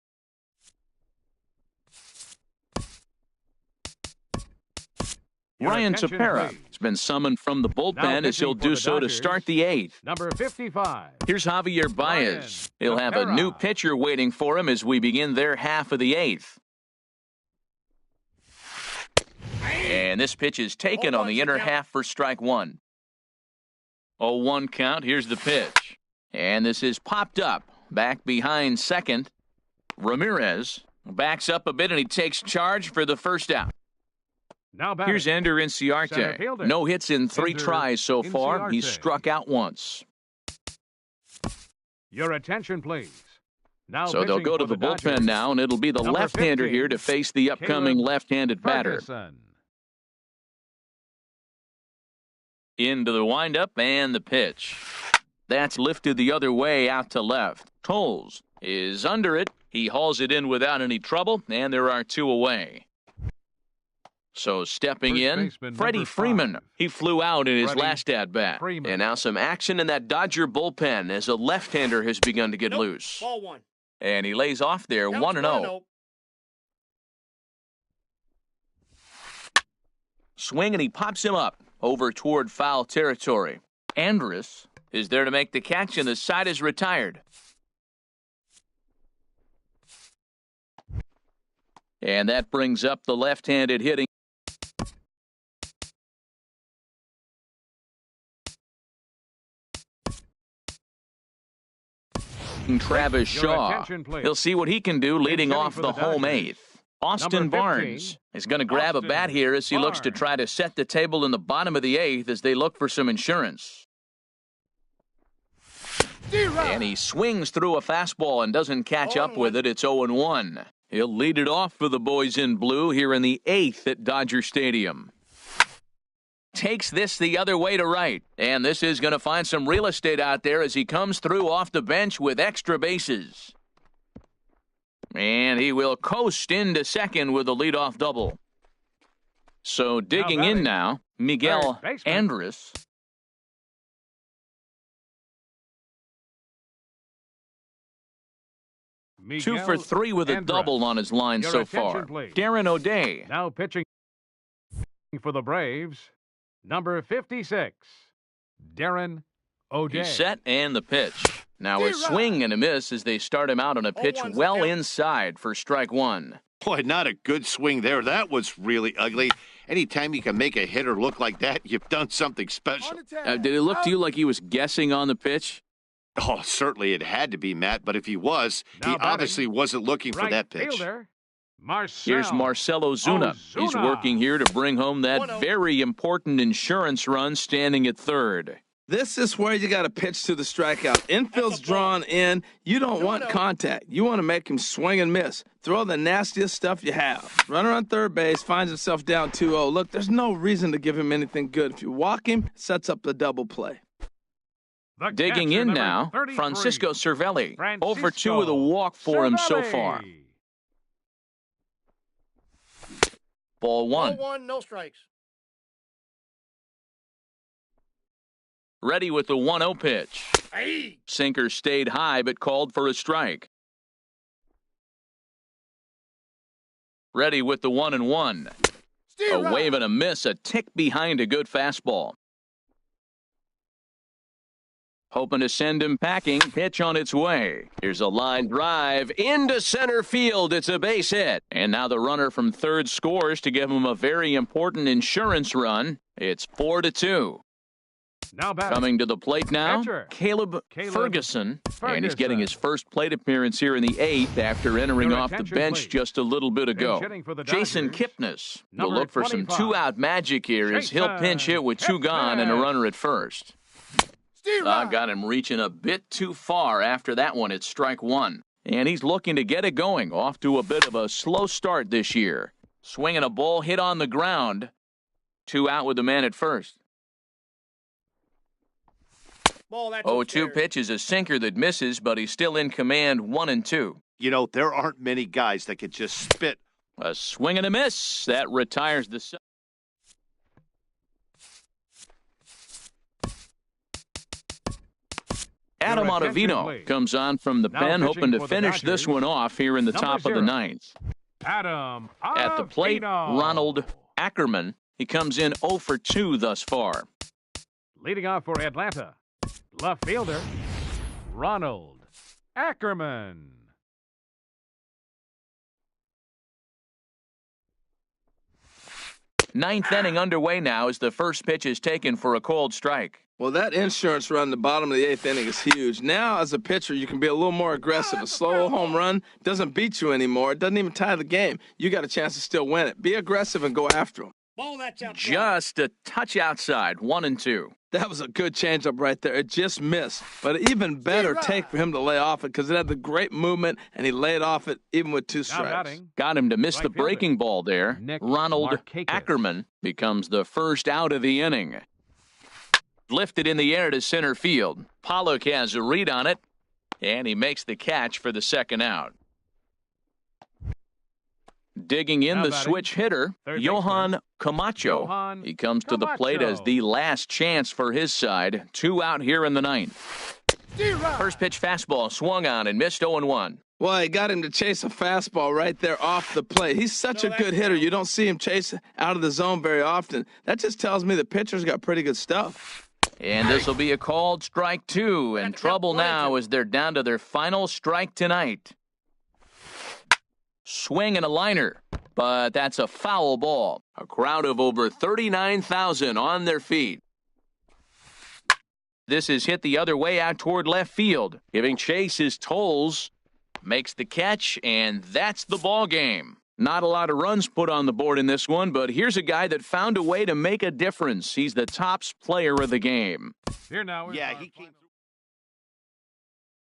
Ryan Tepera has been summoned from the bullpen as he'll do so to start the 8th. Number 55. Here's Javier Baez. He'll have a new pitcher waiting for him as we begin their half of the 8th. And this pitch is taken on the inner half for strike 1. 0-1 count. Here's the pitch. And this is popped up. back behind second. Ramirez backs up a bit, and he takes charge for the first out. Now batting. Here's Ender Inciarte. No hits in 3 tries so far. He's struck out once. Your attention, please. Now so they'll go to the bullpen now, and it'll be the left-hander 15, here to face the upcoming left-handed batter. Into the windup and the pitch. That's lifted the other way out to left. Toles is under it. He hauls it in without any trouble, and there are 2 away. So stepping in, Freddie Freeman. He flew out in his last at-bat. And now some action in that Dodger bullpen as a left-hander has begun to get loose. Ball 1. And he lays off there 1-0. Swing, and he pops him up over toward foul territory. Andrus is there to make the catch, and the side is retired. And that brings up the left-handed hitting. Travis Shaw. He'll see what he can do leading off the home 8th. Austin Barnes is going to grab a bat here as he looks to try to set the table in the bottom of the 8th as they look for some insurance. And he swings through a fastball and doesn't catch up with it. It's 0-1. He'll lead it off for the boys in blue here in the 8th at Dodger Stadium. Takes this the other way to right. And this is going to find some real estate out there as he comes through off the bench with extra bases. And he will coast into second with a leadoff double. So digging in now, Miguel Andrus. Miguel 2 for 3 with a double on his line so far. Darren O'Day. Now pitching for the Braves, number 56, Darren O'Day. He's set and the pitch. Now a swing and a miss as they start him out on a pitch well inside for strike 1. Boy, not a good swing there. That was really ugly. Anytime you can make a hitter look like that, you've done something special. Did it look to you like he was guessing on the pitch? Oh, certainly it had to be, Matt, but if he was, he obviously wasn't looking for that pitch. Here's Marcell Ozuna. He's working here to bring home that very important insurance run standing at third. This is where you got to pitch to the strikeout. Infield's drawn in. You don't want contact. You want to make him swing and miss. Throw the nastiest stuff you have. Runner on third base finds himself down 2-0. Look, there's no reason to give him anything good. If you walk him, it sets up the double play. Digging in now, Francisco Cervelli. 0 for 2 with a walk for him so far. Ball 1. Ball 1, no strikes. Ready with the 1-0 pitch. Hey. Sinker stayed high but called for a strike. Ready with the 1-1. A wave and a miss, a tick behind a good fastball. Hoping to send him packing. Pitch on its way. Here's a line drive into center field. It's a base hit. And now the runner from third scores to give him a very important insurance run. It's 4-2. Now coming to the plate now, Caleb Ferguson. And he's getting his first plate appearance here in the 8th after entering off the bench just a little bit ago. Jason Kipnis will look for some 2-out magic here as he'll pinch hit with 2 gone and a runner at first. Got him reaching a bit too far after that one. It's strike 1. And he's looking to get it going. Off to a bit of a slow start this year. Swinging a ball hit on the ground. 2 out with the man at first. 0-2 pitch is a sinker that misses, but he's still in command 1-2. You know, there aren't many guys that could just spit. A swing and a miss. That retires the... Adam Ottavino comes on from the pen, hoping to finish this one off here in the top of the 9th. Adam at the plate, Ronald Ackerman. He comes in 0 for 2 thus far. Leading off for Atlanta, left fielder, Ronald Ackerman. Ninth inning underway now as the first pitch is taken for a cold strike. Well, that insurance run in the bottom of the 8th inning is huge. Now, as a pitcher, you can be a little more aggressive. A slow home run doesn't beat you anymore. It doesn't even tie the game. You got a chance to still win it. Be aggressive and go after him. Ball that's outside. Just a touch outside, 1-2. That was a good changeup right there. It just missed. But an even better take for him to lay off it because it had the great movement, and he laid off it even with 2 strikes. Got him to miss the breaking ball there. Ronald Ackerman becomes the first out of the inning. Lifted in the air to center field. Pollock has a read on it, and he makes the catch for the second out. Digging in the switch hitter, Johan Camacho. He comes to the plate as the last chance for his side. 2 out here in the 9th. First pitch fastball swung on and missed 0-1. Well, he got him to chase a fastball right there off the plate. He's such a good hitter. You don't see him chase out of the zone very often. That just tells me the pitcher's got pretty good stuff. And this will be a called strike 2. And trouble now as they're down to their final strike tonight. Swing and a liner, but that's a foul ball. A crowd of over 39,000 on their feet. This is hit the other way out toward left field. Giving chase is Tolles. Makes the catch, and that's the ball game. Not a lot of runs put on the board in this one, but here's a guy that found a way to make a difference. He's the tops player of the game. Here now. Yeah, he came through.